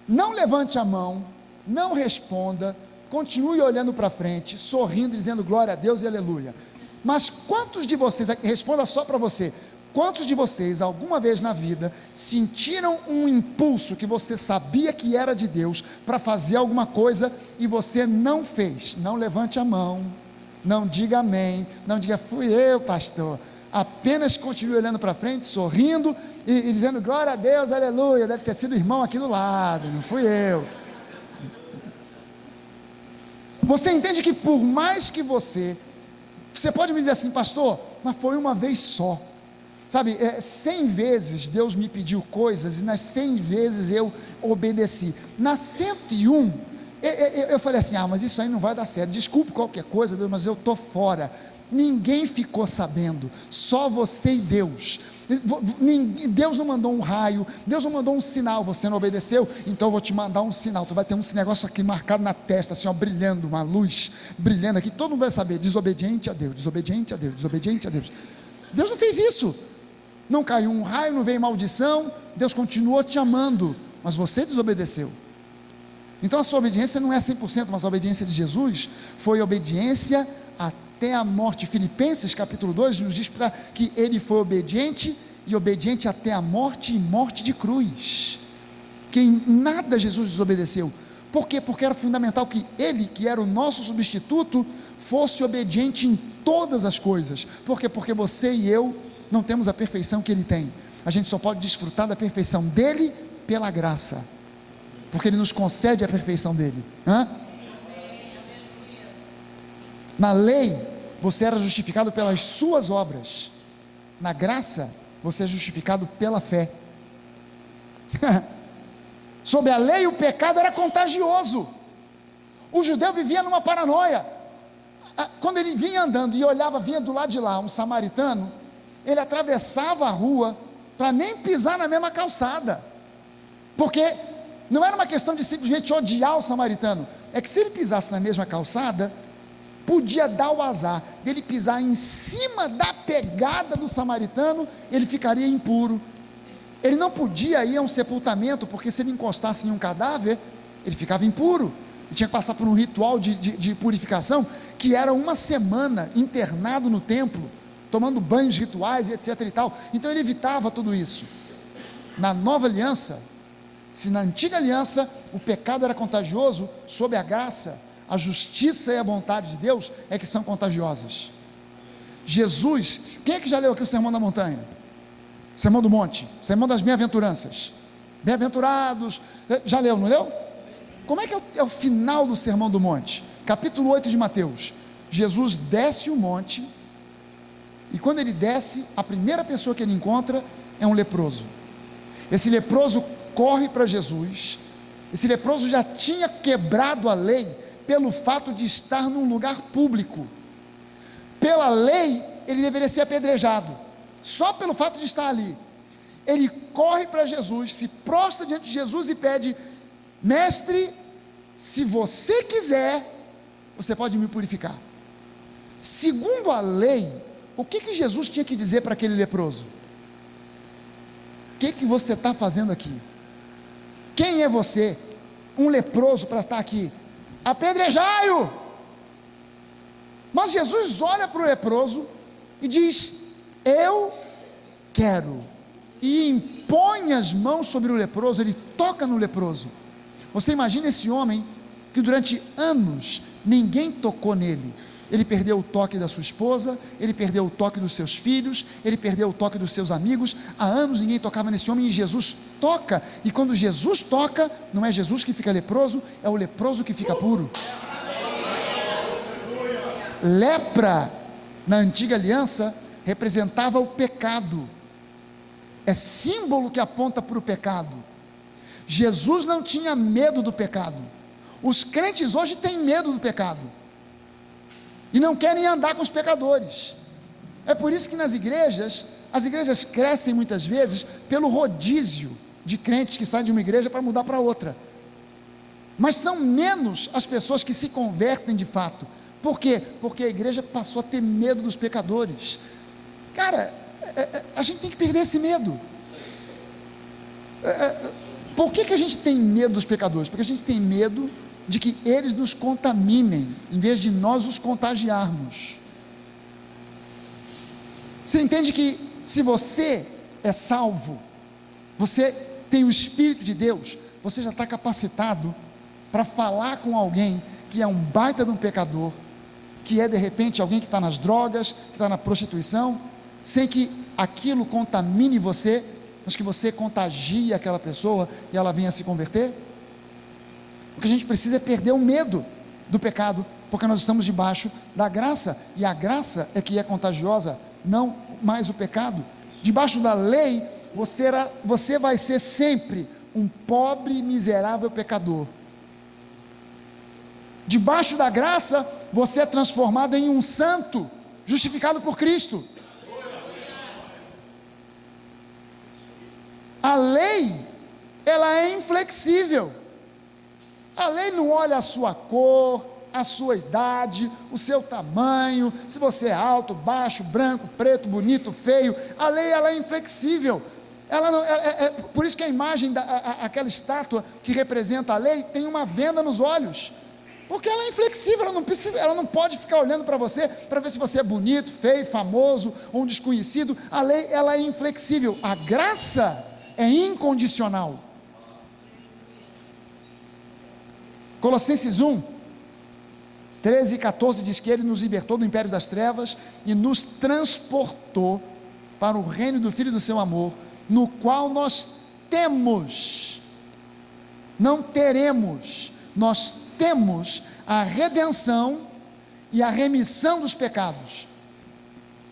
Não levante a mão, não responda, continue olhando para frente, sorrindo, dizendo glória a Deus e aleluia. Mas quantos de vocês, responda só para você, quantos de vocês alguma vez na vida sentiram um impulso que você sabia que era de Deus para fazer alguma coisa e você não fez? Não levante a mão, não diga amém, não diga fui eu, pastor. Apenas continue olhando para frente, sorrindo e dizendo glória a Deus, aleluia. Deve ter sido o irmão aqui do lado, não fui eu. Você entende que por mais que você pode me dizer assim, pastor, mas foi uma vez só. Sabe, 100 vezes Deus me pediu coisas e nas 100 vezes eu obedeci. Na 101, eu falei assim, mas isso aí não vai dar certo, desculpe qualquer coisa, Deus, mas eu estou fora. Ninguém ficou sabendo, só você e Deus. Deus não mandou um raio, Deus não mandou um sinal, você não obedeceu, então eu vou te mandar um sinal, tu vai ter um negócio aqui marcado na testa, assim, ó, brilhando, uma luz brilhando aqui, todo mundo vai saber, desobediente a Deus, desobediente a Deus, desobediente a Deus. Deus não fez isso, não caiu um raio, não veio maldição, Deus continuou te amando, mas você desobedeceu. Então a sua obediência não é 100%, mas a obediência de Jesus foi obediência até a morte. Filipenses capítulo 2 nos diz que ele foi obediente, e obediente até a morte, e morte de cruz, que em nada Jesus desobedeceu. Por quê? Porque era fundamental que ele, que era o nosso substituto, fosse obediente em todas as coisas. Por quê? Porque você e eu não temos a perfeição que ele tem, a gente só pode desfrutar da perfeição dele pela graça, porque ele nos concede a perfeição dele. Na lei, você era justificado pelas suas obras, na graça, você é justificado pela fé. Sob a lei, o pecado era contagioso, o judeu vivia numa paranoia. Quando ele vinha andando e olhava, vinha do lado de lá um samaritano, ele atravessava a rua para nem pisar na mesma calçada, porque não era uma questão de simplesmente odiar o samaritano, é que se ele pisasse na mesma calçada, podia dar o azar dele pisar em cima da pegada do samaritano, ele ficaria impuro. Ele não podia ir a um sepultamento, porque se ele encostasse em um cadáver, ele ficava impuro, ele tinha que passar por um ritual de purificação, que era uma semana internado no templo, tomando banhos rituais e etc e tal. Então ele evitava tudo isso. Na nova aliança, se na antiga aliança o pecado era contagioso, sob a graça, a justiça e a vontade de Deus é que são contagiosas. Jesus, quem é que já leu aqui o Sermão da Montanha? Sermão do Monte, Sermão das Bem-aventuranças, bem-aventurados, já leu, não leu? Como é que é o final do Sermão do Monte? Capítulo 8 de Mateus. Jesus desce o monte, e quando ele desce, a primeira pessoa que ele encontra é um leproso. Esse leproso corre para Jesus. Esse leproso já tinha quebrado a lei pelo fato de estar num lugar público. Pela lei, ele deveria ser apedrejado, só pelo fato de estar ali. Ele corre para Jesus, se prostra diante de Jesus e pede: mestre, se você quiser, você pode me purificar. Segundo a lei, o que Jesus tinha que dizer para aquele leproso? O que você está fazendo aqui? Quem é você? Um leproso para estar aqui? Apedrejai-o. Mas Jesus olha para o leproso e diz: eu quero e impõe as mãos sobre o leproso, ele toca no leproso. Você imagina esse homem que durante anos ninguém tocou nele. Ele perdeu o toque da sua esposa, ele perdeu o toque dos seus filhos, ele perdeu o toque dos seus amigos. Há anos ninguém tocava nesse homem, e Jesus toca, e quando Jesus toca, não é Jesus que fica leproso, é o leproso que fica puro. Lepra, na antiga aliança, representava o pecado, é símbolo que aponta para o pecado. Jesus não tinha medo do pecado. Os crentes hoje têm medo do pecado e não querem andar com os pecadores. É por isso que nas igrejas, as igrejas crescem muitas vezes pelo rodízio de crentes que saem de uma igreja para mudar para outra, mas são menos as pessoas que se convertem de fato. Por quê? Porque a igreja passou a ter medo dos pecadores. Cara, a gente tem que perder esse medo. Por que a gente tem medo dos pecadores? Porque a gente tem medo de que eles nos contaminem, em vez de nós os contagiarmos. Você entende que se você é salvo, você tem o Espírito de Deus, você já está capacitado para falar com alguém que é um baita de um pecador, que é de repente alguém que está nas drogas, que está na prostituição, sem que aquilo contamine você, mas que você contagie aquela pessoa e ela venha a se converter? O que a gente precisa é perder o medo do pecado, porque nós estamos debaixo da graça, e a graça é que é contagiosa, não mais o pecado. Debaixo da lei, você vai ser sempre um pobre, miserável pecador. Debaixo da graça, você é transformado em um santo, justificado por Cristo. A lei, ela é inflexível. A lei não olha a sua cor, a sua idade, o seu tamanho, se você é alto, baixo, branco, preto, bonito, feio. A lei, ela é inflexível. Ela não, por isso que a imagem aquela estátua que representa a lei tem uma venda nos olhos, porque ela é inflexível. Ela não pode ficar olhando para você para ver se você é bonito, feio, famoso ou um desconhecido. A lei, ela é inflexível. A graça é incondicional. Colossenses 1, 13 e 14 diz que Ele nos libertou do império das trevas e nos transportou para o reino do Filho do seu amor, no qual nós temos, não teremos, nós temos a redenção e a remissão dos pecados.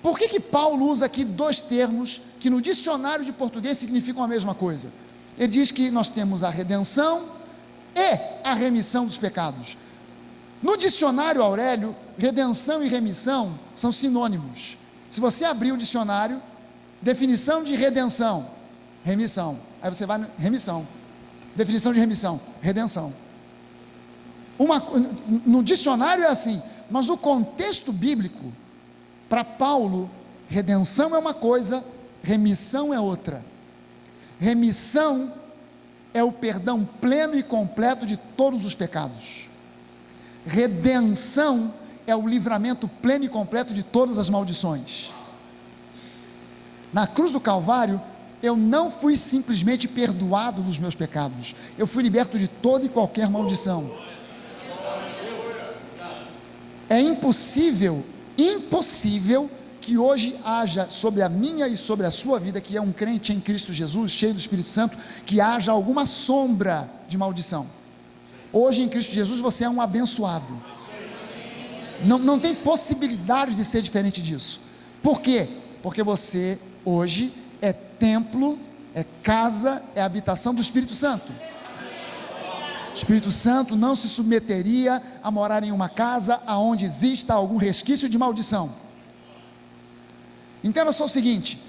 Por que Paulo usa aqui dois termos que no dicionário de português significam a mesma coisa? Ele diz que nós temos a redenção e a remissão dos pecados. No dicionário Aurélio, redenção e remissão são sinônimos. Se você abrir o dicionário, definição de redenção, remissão, aí você vai no remissão, definição de remissão, redenção. No dicionário é assim, mas o contexto bíblico, para Paulo, redenção é uma coisa, remissão é outra. Remissão é o perdão pleno e completo de todos os pecados. Redenção é o livramento pleno e completo de todas as maldições. Na cruz do Calvário, eu não fui simplesmente perdoado dos meus pecados, eu fui liberto de toda e qualquer maldição. É impossível que hoje haja sobre a minha e sobre a sua vida, que é um crente em Cristo Jesus, cheio do Espírito Santo, que haja alguma sombra de maldição. Hoje em Cristo Jesus você é um abençoado. Não tem possibilidade de ser diferente disso. Por quê? Porque você hoje é templo, é casa, é habitação do Espírito Santo. O Espírito Santo não se submeteria a morar em uma casa aonde exista algum resquício de maldição. Entenda só o seguinte: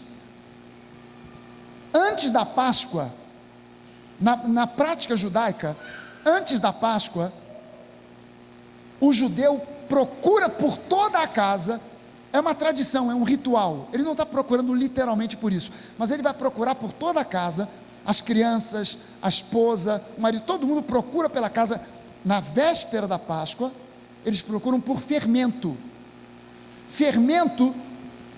antes da Páscoa, na prática judaica, antes da Páscoa, o judeu procura por toda a casa, é uma tradição, é um ritual, ele não está procurando literalmente por isso, mas ele vai procurar por toda a casa, as crianças, a esposa, o marido, todo mundo procura pela casa. Na véspera da Páscoa, eles procuram por fermento. Fermento,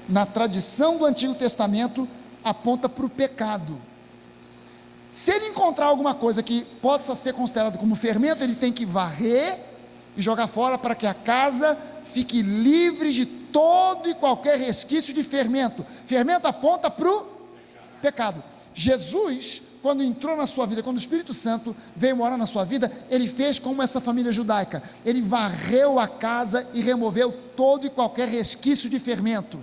na tradição do Antigo Testamento, aponta para o pecado. Se ele encontrar alguma coisa que possa ser considerada como fermento, ele tem que varrer e jogar fora para que a casa fique livre de todo e qualquer resquício de fermento. Fermento aponta para o pecado. Jesus, quando entrou na sua vida, quando o Espírito Santo veio morar na sua vida, ele fez como essa família judaica, ele varreu a casa e removeu todo e qualquer resquício de fermento,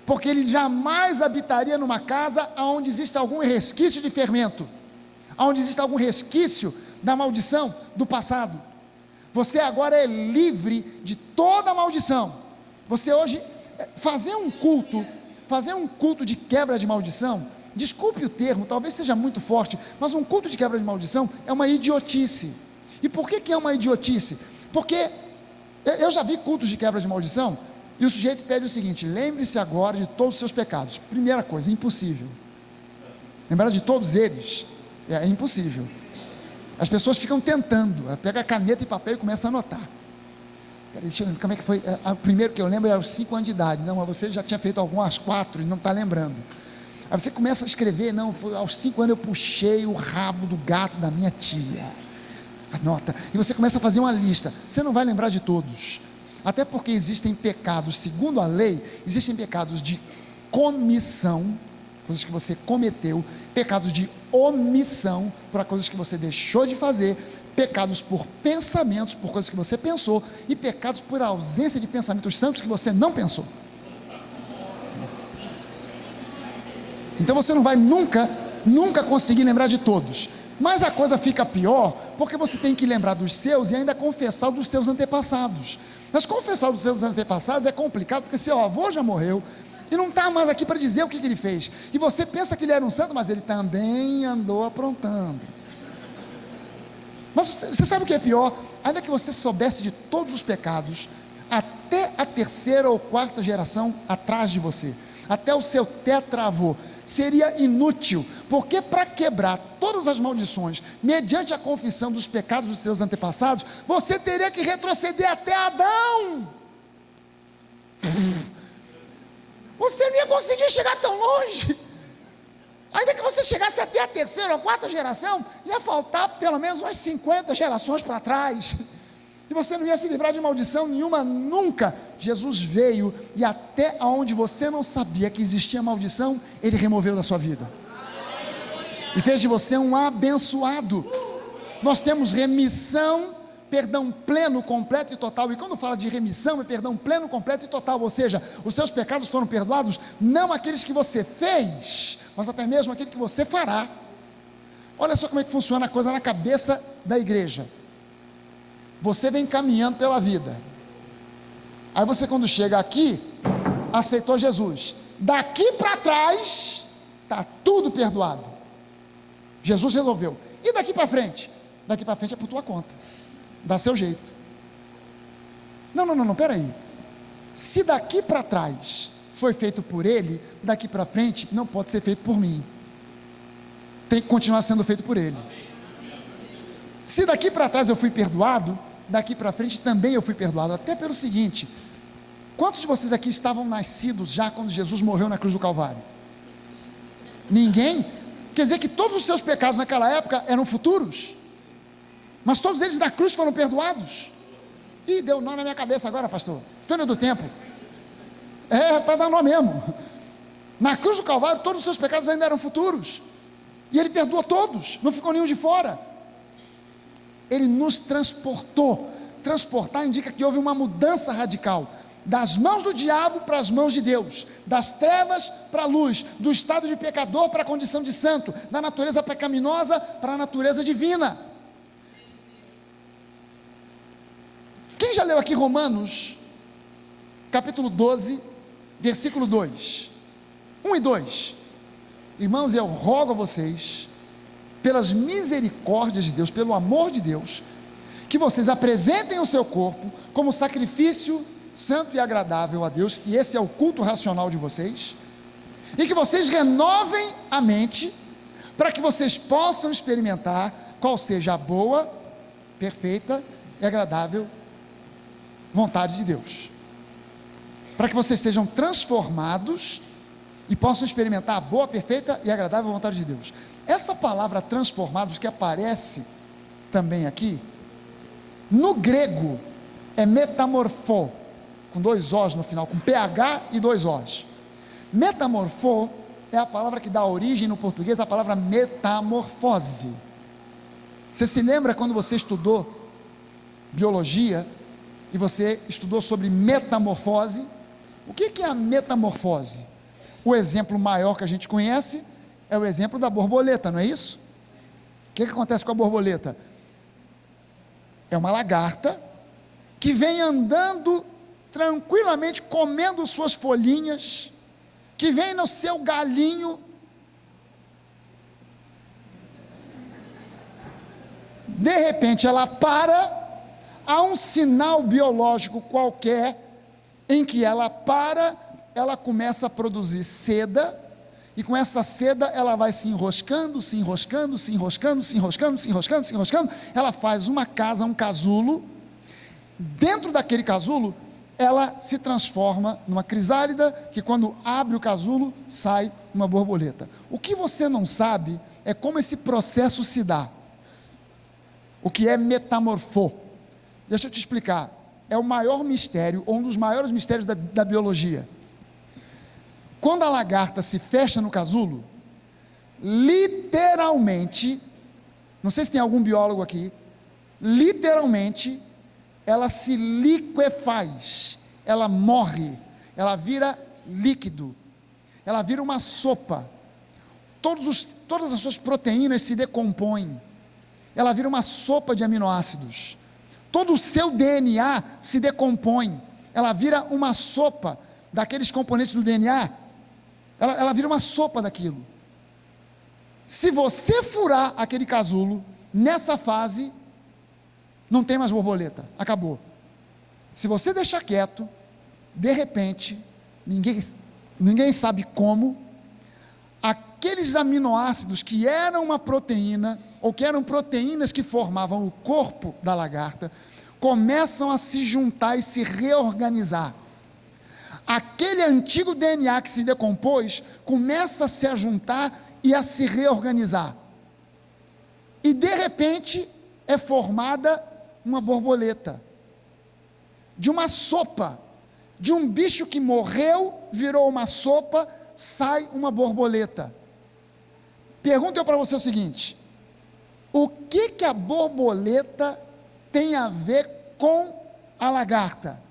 porque ele jamais habitaria numa casa onde existe algum resquício de fermento, onde existe algum resquício da maldição do passado. Você agora é livre de toda maldição. Você hoje, fazer um culto de quebra de maldição, desculpe o termo, talvez seja muito forte, mas um culto de quebra de maldição é uma idiotice. E por que é uma idiotice? Porque eu já vi cultos de quebra de maldição, e o sujeito pede o seguinte: lembre-se agora de todos os seus pecados. Primeira coisa, é impossível. Lembrar de todos eles é impossível. As pessoas ficam tentando, pega caneta e papel e começa a anotar. Deixa eu lembrar, como é que foi? O primeiro que eu lembro era aos 5 anos de idade. Não, mas você já tinha feito algumas 4 e não está lembrando. Aí você começa a escrever: não, aos 5 anos eu puxei o rabo do gato da minha tia. Anota. E você começa a fazer uma lista. Você não vai lembrar de todos. Até porque existem pecados, segundo a lei, existem pecados de comissão, coisas que você cometeu, pecados de omissão, por coisas que você deixou de fazer, pecados por pensamentos, por coisas que você pensou, e pecados por ausência de pensamentos santos que você não pensou. Então você não vai nunca conseguir lembrar de todos. Mas a coisa fica pior, porque você tem que lembrar dos seus e ainda confessar dos seus antepassados. Mas confessar dos seus antepassados é complicado, porque seu avô já morreu e não está mais aqui para dizer o que ele fez. E você pensa que ele era um santo, mas ele também andou aprontando. Mas você sabe o que é pior? Ainda que você soubesse de todos os pecados, até a 3ª ou 4ª geração atrás de você, até o seu tetravô, seria inútil, porque para quebrar todas as maldições, mediante a confissão dos pecados dos seus antepassados, você teria que retroceder até Adão. Você não ia conseguir chegar tão longe. Ainda que você chegasse até a 3ª ou 4ª geração, ia faltar pelo menos umas 50 gerações para trás, e você não ia se livrar de maldição nenhuma nunca. Jesus veio, e até onde você não sabia que existia maldição, Ele removeu da sua vida, e fez de você um abençoado. Nós temos remissão, perdão pleno, completo e total. E quando fala de remissão, é perdão pleno, completo e total. Ou seja, os seus pecados foram perdoados, não aqueles que você fez, mas até mesmo aquele que você fará. Olha só como é que funciona a coisa na cabeça da igreja. Você vem caminhando pela vida, aí você, quando chega aqui, aceitou Jesus. Daqui para trás está tudo perdoado. Jesus resolveu. E daqui para frente? Daqui para frente é por tua conta, dá seu jeito. Não, peraí. Se daqui para trás foi feito por Ele, daqui para frente não pode ser feito por mim, tem que continuar sendo feito por Ele. Se daqui para trás eu fui perdoado, daqui para frente também eu fui perdoado. Até pelo seguinte: quantos de vocês aqui estavam nascidos já quando Jesus morreu na cruz do Calvário? Ninguém? Quer dizer que todos os seus pecados naquela época eram futuros, mas todos eles da cruz foram perdoados. Ih, deu nó na minha cabeça agora, pastor, túnel do tempo. É para dar nó mesmo. Na cruz do Calvário todos os seus pecados ainda eram futuros, e Ele perdoou todos, não ficou nenhum de fora. Ele nos transportou. Transportar indica que houve uma mudança radical, das mãos do diabo para as mãos de Deus, das trevas para a luz, do estado de pecador para a condição de santo, da natureza pecaminosa para a natureza divina. Quem já leu aqui Romanos, capítulo 12, versículo 2, 1 e 2, irmãos, eu rogo a vocês, pelas misericórdias de Deus, pelo amor de Deus, que vocês apresentem o seu corpo como sacrifício santo e agradável a Deus, e esse é o culto racional de vocês, e que vocês renovem a mente, para que vocês possam experimentar qual seja a boa, perfeita e agradável vontade de Deus, para que vocês sejam transformados e possam experimentar a boa, perfeita e agradável vontade de Deus. Essa palavra transformados que aparece também aqui, no grego é metamorfô, com 2 Os no final, com PH e 2 Os. Metamorfô é a palavra que dá origem no português à palavra metamorfose. Você se lembra quando você estudou biologia e você estudou sobre metamorfose? O que é a metamorfose? O exemplo maior que a gente conhece é o exemplo da borboleta, não é isso? O que acontece com a borboleta? É uma lagarta que vem andando tranquilamente, comendo suas folhinhas, que vem no seu galinho, de repente ela para, há um sinal biológico qualquer, em que ela para, ela começa a produzir seda, e com essa seda ela vai se enroscando, se enroscando, se enroscando, se enroscando, se enroscando, se enroscando, ela faz uma casa, um casulo, dentro daquele casulo, ela se transforma numa crisálida, que quando abre o casulo, sai uma borboleta. O que você não sabe, é como esse processo se dá, o que é metamorfô. Deixa eu te explicar, é o maior mistério, ou um dos maiores mistérios da biologia. Quando a lagarta se fecha no casulo, literalmente, não sei se tem algum biólogo aqui, literalmente, ela se liquefaz, ela morre, ela vira líquido, ela vira uma sopa, todas as suas proteínas se decompõem, ela vira uma sopa de aminoácidos, todo o seu DNA se decompõe, ela vira uma sopa daqueles componentes do DNA, ela vira uma sopa daquilo. Se você furar aquele casulo, nessa fase, não tem mais borboleta, acabou. Se você deixar quieto, de repente, ninguém sabe como, aqueles aminoácidos que eram uma proteína, ou que eram proteínas que formavam o corpo da lagarta, começam a se juntar e se reorganizar. Aquele antigo DNA que se decompôs, começa a se juntar e a se reorganizar. E de repente, é formada uma borboleta, de uma sopa, de um bicho que morreu, virou uma sopa, sai uma borboleta. Pergunto eu para você o seguinte: o que a borboleta tem a ver com a lagarta?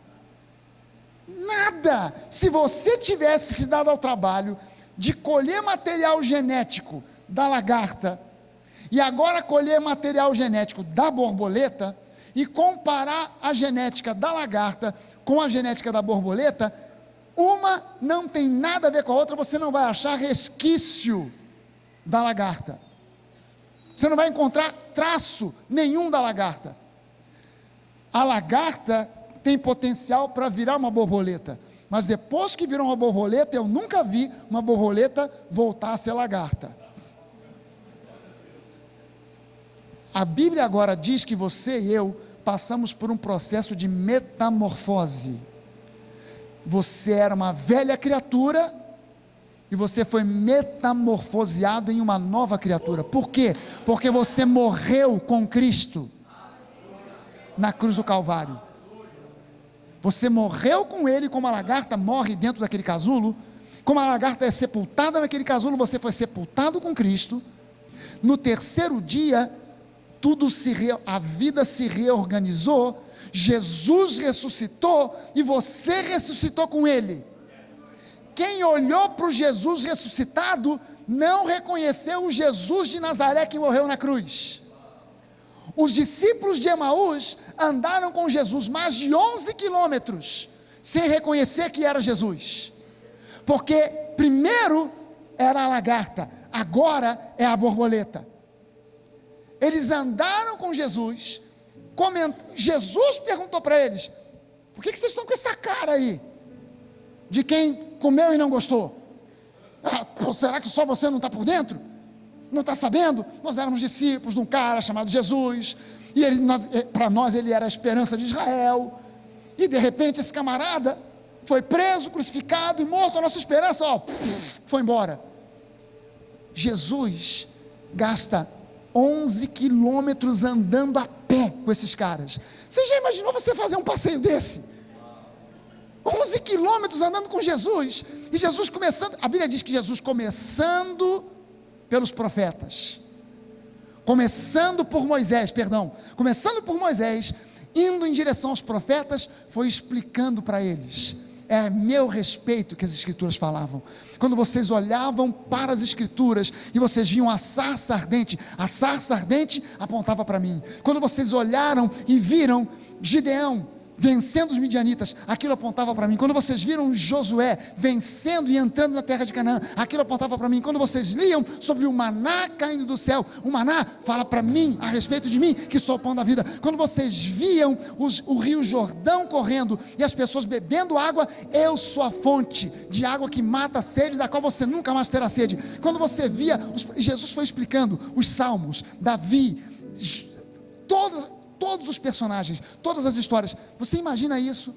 Nada. Se você tivesse se dado ao trabalho de colher material genético da lagarta, e agora colher material genético da borboleta, e comparar a genética da lagarta com a genética da borboleta, uma não tem nada a ver com a outra, você não vai achar resquício da lagarta, você não vai encontrar traço nenhum da lagarta. A lagarta tem potencial para virar uma borboleta, mas depois que virou uma borboleta, eu nunca vi uma borboleta voltar a ser lagarta. A Bíblia agora diz que você e eu passamos por um processo de metamorfose. Você era uma velha criatura e você foi metamorfoseado em uma nova criatura. Por quê? Porque você morreu com Cristo na cruz do Calvário. Você morreu com Ele, como a lagarta morre dentro daquele casulo, como a lagarta é sepultada naquele casulo, você foi sepultado com Cristo. No terceiro dia, a vida se reorganizou, Jesus ressuscitou e você ressuscitou com Ele. Quem olhou para o Jesus ressuscitado não reconheceu o Jesus de Nazaré que morreu na cruz. Os discípulos de Emaús andaram com Jesus mais de 11 quilômetros sem reconhecer que era Jesus, porque primeiro era a lagarta, agora é a borboleta. Eles andaram com Jesus, Jesus perguntou para eles: por que vocês estão com essa cara aí, de quem comeu e não gostou? Será que só você não está por dentro? Não está sabendo? Nós éramos discípulos de um cara chamado Jesus, e para nós ele era a esperança de Israel, e de repente esse camarada foi preso, crucificado e morto, a nossa esperança foi embora. Jesus gasta 11 quilômetros andando a pé com esses caras. Você já imaginou você fazer um passeio desse? 11 quilômetros andando com Jesus, e Jesus começando, a Bíblia diz que Jesus começando pelos profetas, começando por Moisés, indo em direção aos profetas, foi explicando para eles, é a meu respeito que as escrituras falavam. Quando vocês olhavam para as escrituras, e vocês viam a sarça ardente apontava para mim. Quando vocês olharam e viram Gideão vencendo os midianitas, aquilo apontava para mim. Quando vocês viram Josué vencendo e entrando na terra de Canaã, aquilo apontava para mim. Quando vocês liam sobre o maná caindo do céu, o maná fala para mim, a respeito de mim, que sou o pão da vida. Quando vocês viam o rio Jordão correndo, e as pessoas bebendo água, eu sou a fonte de água que mata a sede, da qual você nunca mais terá sede. Quando você via, Jesus foi explicando os salmos, Davi, todos os personagens, todas as histórias. Você imagina isso?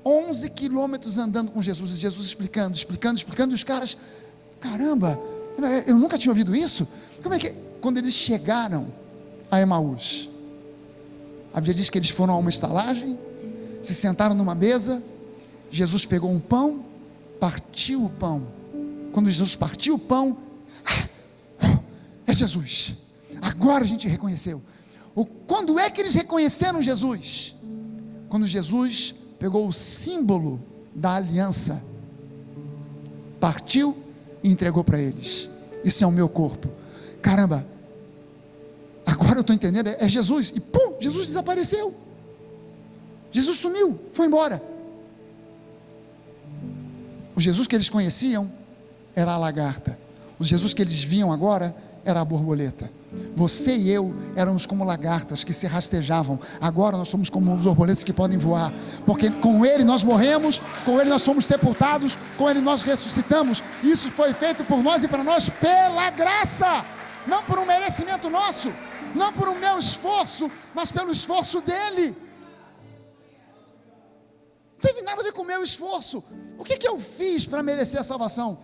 11 quilômetros andando com Jesus, e Jesus explicando, e os caras, caramba, eu nunca tinha ouvido isso. Como é que, quando eles chegaram a Emaús, a Bíblia diz que eles foram a uma estalagem, se sentaram numa mesa, Jesus pegou um pão, partiu o pão. Quando Jesus partiu o pão, é Jesus. Agora a gente reconheceu. Quando é que eles reconheceram Jesus? Quando Jesus pegou o símbolo da aliança, partiu e entregou para eles. Isso é o meu corpo. Caramba, agora eu estou entendendo, é Jesus. E pum, Jesus desapareceu. Jesus sumiu, foi embora. O Jesus que eles conheciam era a lagarta. O Jesus que eles viam agora era a borboleta. Você e eu éramos como lagartas que se rastejavam. Agora nós somos como os borboletas que podem voar, porque com Ele nós morremos, com Ele nós fomos sepultados, com Ele nós ressuscitamos. Isso foi feito por nós e para nós pela graça, não por um merecimento nosso, não por um meu esforço, mas pelo esforço dEle. Não teve nada a ver com o meu esforço. O que eu fiz para merecer a salvação?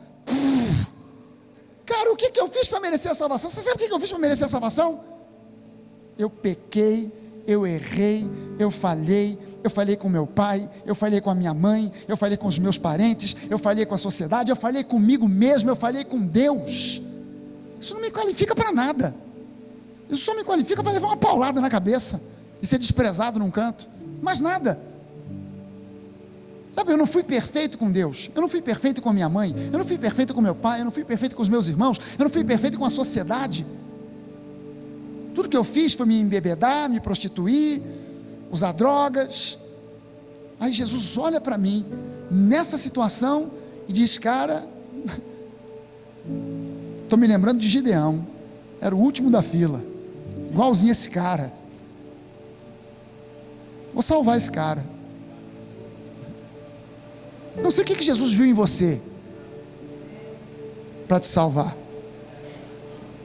Cara, o que eu fiz para merecer a salvação? Você sabe o que eu fiz para merecer a salvação? Eu pequei, eu errei, eu falhei com meu pai, eu falhei com a minha mãe, eu falhei com os meus parentes, eu falhei com a sociedade, eu falhei comigo mesmo, eu falhei com Deus. Isso não me qualifica para nada. Isso só me qualifica para levar uma paulada na cabeça e ser desprezado num canto, mais nada. Sabe, eu não fui perfeito com Deus, eu não fui perfeito com minha mãe, eu não fui perfeito com meu pai, eu não fui perfeito com os meus irmãos, eu não fui perfeito com a sociedade. Tudo que eu fiz foi me embebedar, me prostituir, usar drogas. Aí Jesus olha para mim nessa situação e diz: cara, estou me lembrando de Gideão, era o último da fila, igualzinho esse cara. Vou salvar esse cara. Não sei o que Jesus viu em você para te salvar,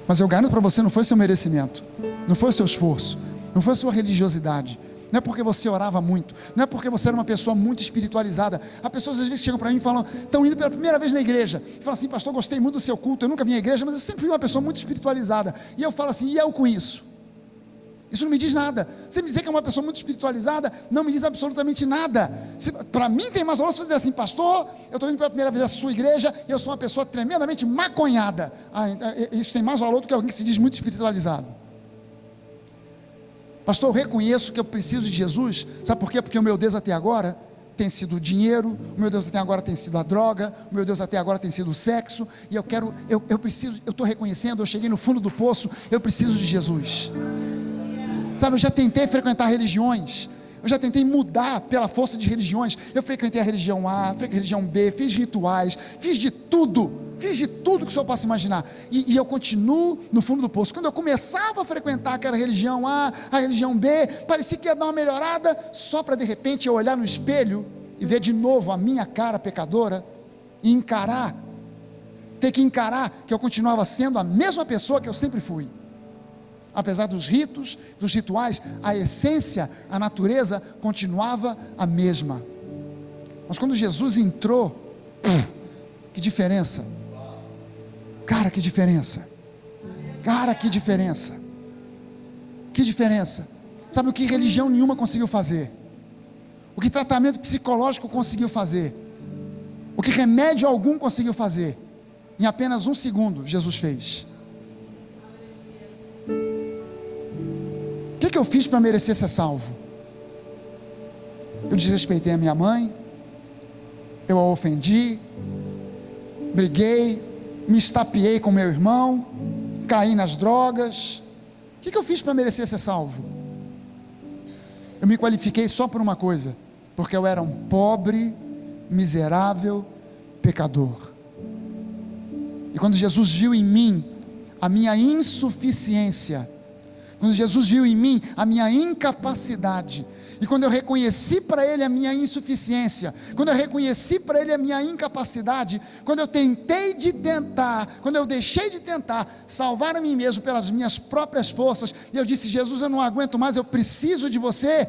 mas eu garanto para você, não foi seu merecimento, não foi o seu esforço, não foi a sua religiosidade, não é porque você orava muito, não é porque você era uma pessoa muito espiritualizada. As pessoas às vezes chegam para mim e falam, estão indo pela primeira vez na igreja, e falam assim: pastor, gostei muito do seu culto, eu nunca vim à igreja, mas eu sempre fui uma pessoa muito espiritualizada. E eu falo assim: e eu com isso? Isso não me diz nada. Você me dizer que é uma pessoa muito espiritualizada não me diz absolutamente nada. Para mim tem mais valor se você dizer assim: pastor, eu estou indo pela primeira vez à sua igreja e eu sou uma pessoa tremendamente maconhada. Isso tem mais valor do que alguém que se diz muito espiritualizado. Pastor, eu reconheço que eu preciso de Jesus. Sabe por quê? Porque o meu Deus até agora tem sido o dinheiro, o meu Deus até agora tem sido a droga, o meu Deus até agora tem sido o sexo, e eu estou reconhecendo, eu cheguei no fundo do poço, eu preciso de Jesus. Sabe, eu já tentei frequentar religiões, eu já tentei mudar pela força de religiões. Eu frequentei a religião A, a religião B, fiz rituais, fiz de tudo que o senhor possa imaginar, e eu continuo no fundo do poço. Quando eu começava a frequentar aquela religião A, a religião B, parecia que ia dar uma melhorada, só para de repente eu olhar no espelho e ver de novo a minha cara pecadora, e ter que encarar que eu continuava sendo a mesma pessoa que eu sempre fui. Apesar dos ritos, dos rituais, a essência, a natureza continuava a mesma. Mas quando Jesus entrou, que diferença! Cara, que diferença. Cara, que diferença. Que diferença. Sabe o que religião nenhuma conseguiu fazer? O que tratamento psicológico conseguiu fazer? O que remédio algum conseguiu fazer? Em apenas 1 segundo, Jesus fez. O que eu fiz para merecer ser salvo? Eu desrespeitei a minha mãe, eu a ofendi, briguei, me estapeei com meu irmão, caí nas drogas. O que eu fiz para merecer ser salvo? Eu me qualifiquei só por uma coisa, porque eu era um pobre, miserável pecador. E quando Jesus viu em mim a minha insuficiência, quando Jesus viu em mim a minha incapacidade, e quando eu reconheci para Ele a minha insuficiência, quando eu reconheci para Ele a minha incapacidade, quando eu quando eu deixei de tentar salvar a mim mesmo pelas minhas próprias forças, e eu disse: Jesus, eu não aguento mais, eu preciso de você.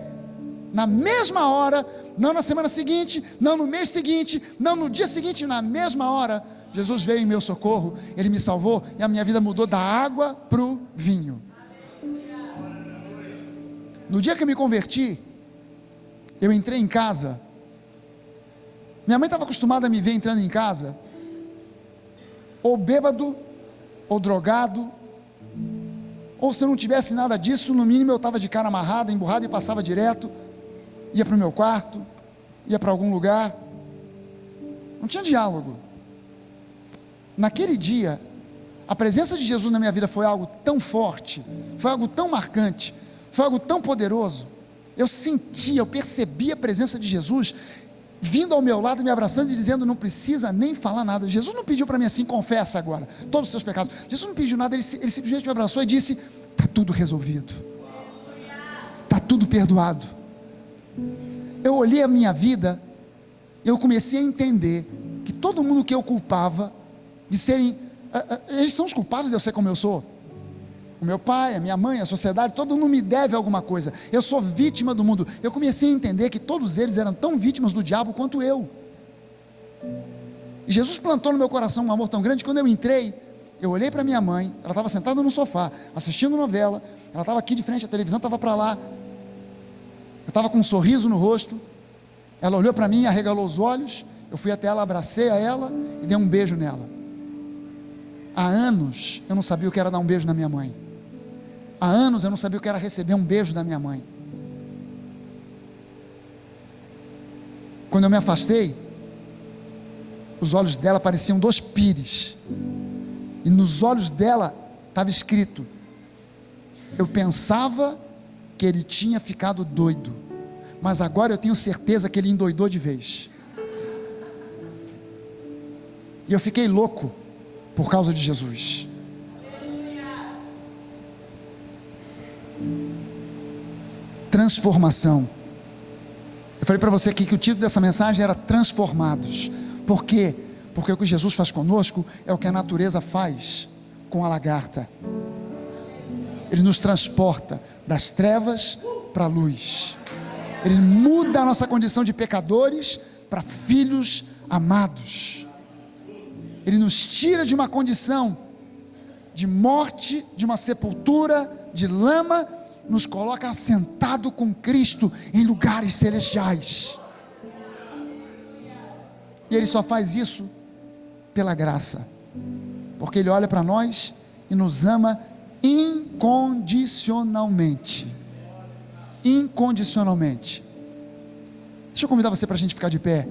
Na mesma hora, não na semana seguinte, não no mês seguinte, não no dia seguinte, na mesma hora, Jesus veio em meu socorro, Ele me salvou, e a minha vida mudou da água para o vinho. No dia que eu me converti, eu entrei em casa. Minha mãe estava acostumada a me ver entrando em casa, ou bêbado, ou drogado, ou se não tivesse nada disso, no mínimo eu estava de cara amarrada, emburrado, e passava direto, ia para o meu quarto, ia para algum lugar, não tinha diálogo. Naquele dia, a presença de Jesus na minha vida foi algo tão forte, foi algo tão marcante, foi algo tão poderoso. Eu sentia, eu percebia a presença de Jesus vindo ao meu lado, me abraçando e dizendo: não precisa nem falar nada. Jesus não pediu para mim assim: confessa agora todos os seus pecados. Jesus não pediu nada, ele simplesmente me abraçou e disse: está tudo resolvido, está tudo perdoado. Eu olhei a minha vida, eu comecei a entender que todo mundo que eu culpava de serem, eles são os culpados de eu ser como eu sou. O meu pai, a minha mãe, a sociedade, todo mundo me deve alguma coisa. Eu sou vítima do mundo. Eu comecei a entender que todos eles eram tão vítimas do diabo quanto eu. E Jesus plantou no meu coração um amor tão grande que quando eu entrei, eu olhei para minha mãe, ela estava sentada no sofá, assistindo novela, ela estava aqui de frente, a televisão estava para lá, eu estava com um sorriso no rosto, ela olhou para mim, arregalou os olhos, eu fui até ela, abracei a ela e dei um beijo nela. Há anos eu não sabia o que era dar um beijo na minha mãe. Há anos eu não sabia o que era receber um beijo da minha mãe. Quando eu me afastei, os olhos dela pareciam 2 pires, e nos olhos dela estava escrito: eu pensava que ele tinha ficado doido, mas agora eu tenho certeza que ele endoidou de vez. E eu fiquei louco por causa de Jesus. Transformação. Eu falei para você aqui que o título dessa mensagem era Transformados. Por quê? Porque o que Jesus faz conosco é o que a natureza faz com a lagarta. Ele nos transporta das trevas para a luz. Ele muda a nossa condição de pecadores para filhos amados. Ele nos tira de uma condição de morte, de uma sepultura, de lama, nos coloca assentado com Cristo em lugares celestiais. E Ele só faz isso pela graça, porque Ele olha para nós e nos ama incondicionalmente. Incondicionalmente. Deixa eu convidar você para a gente ficar de pé.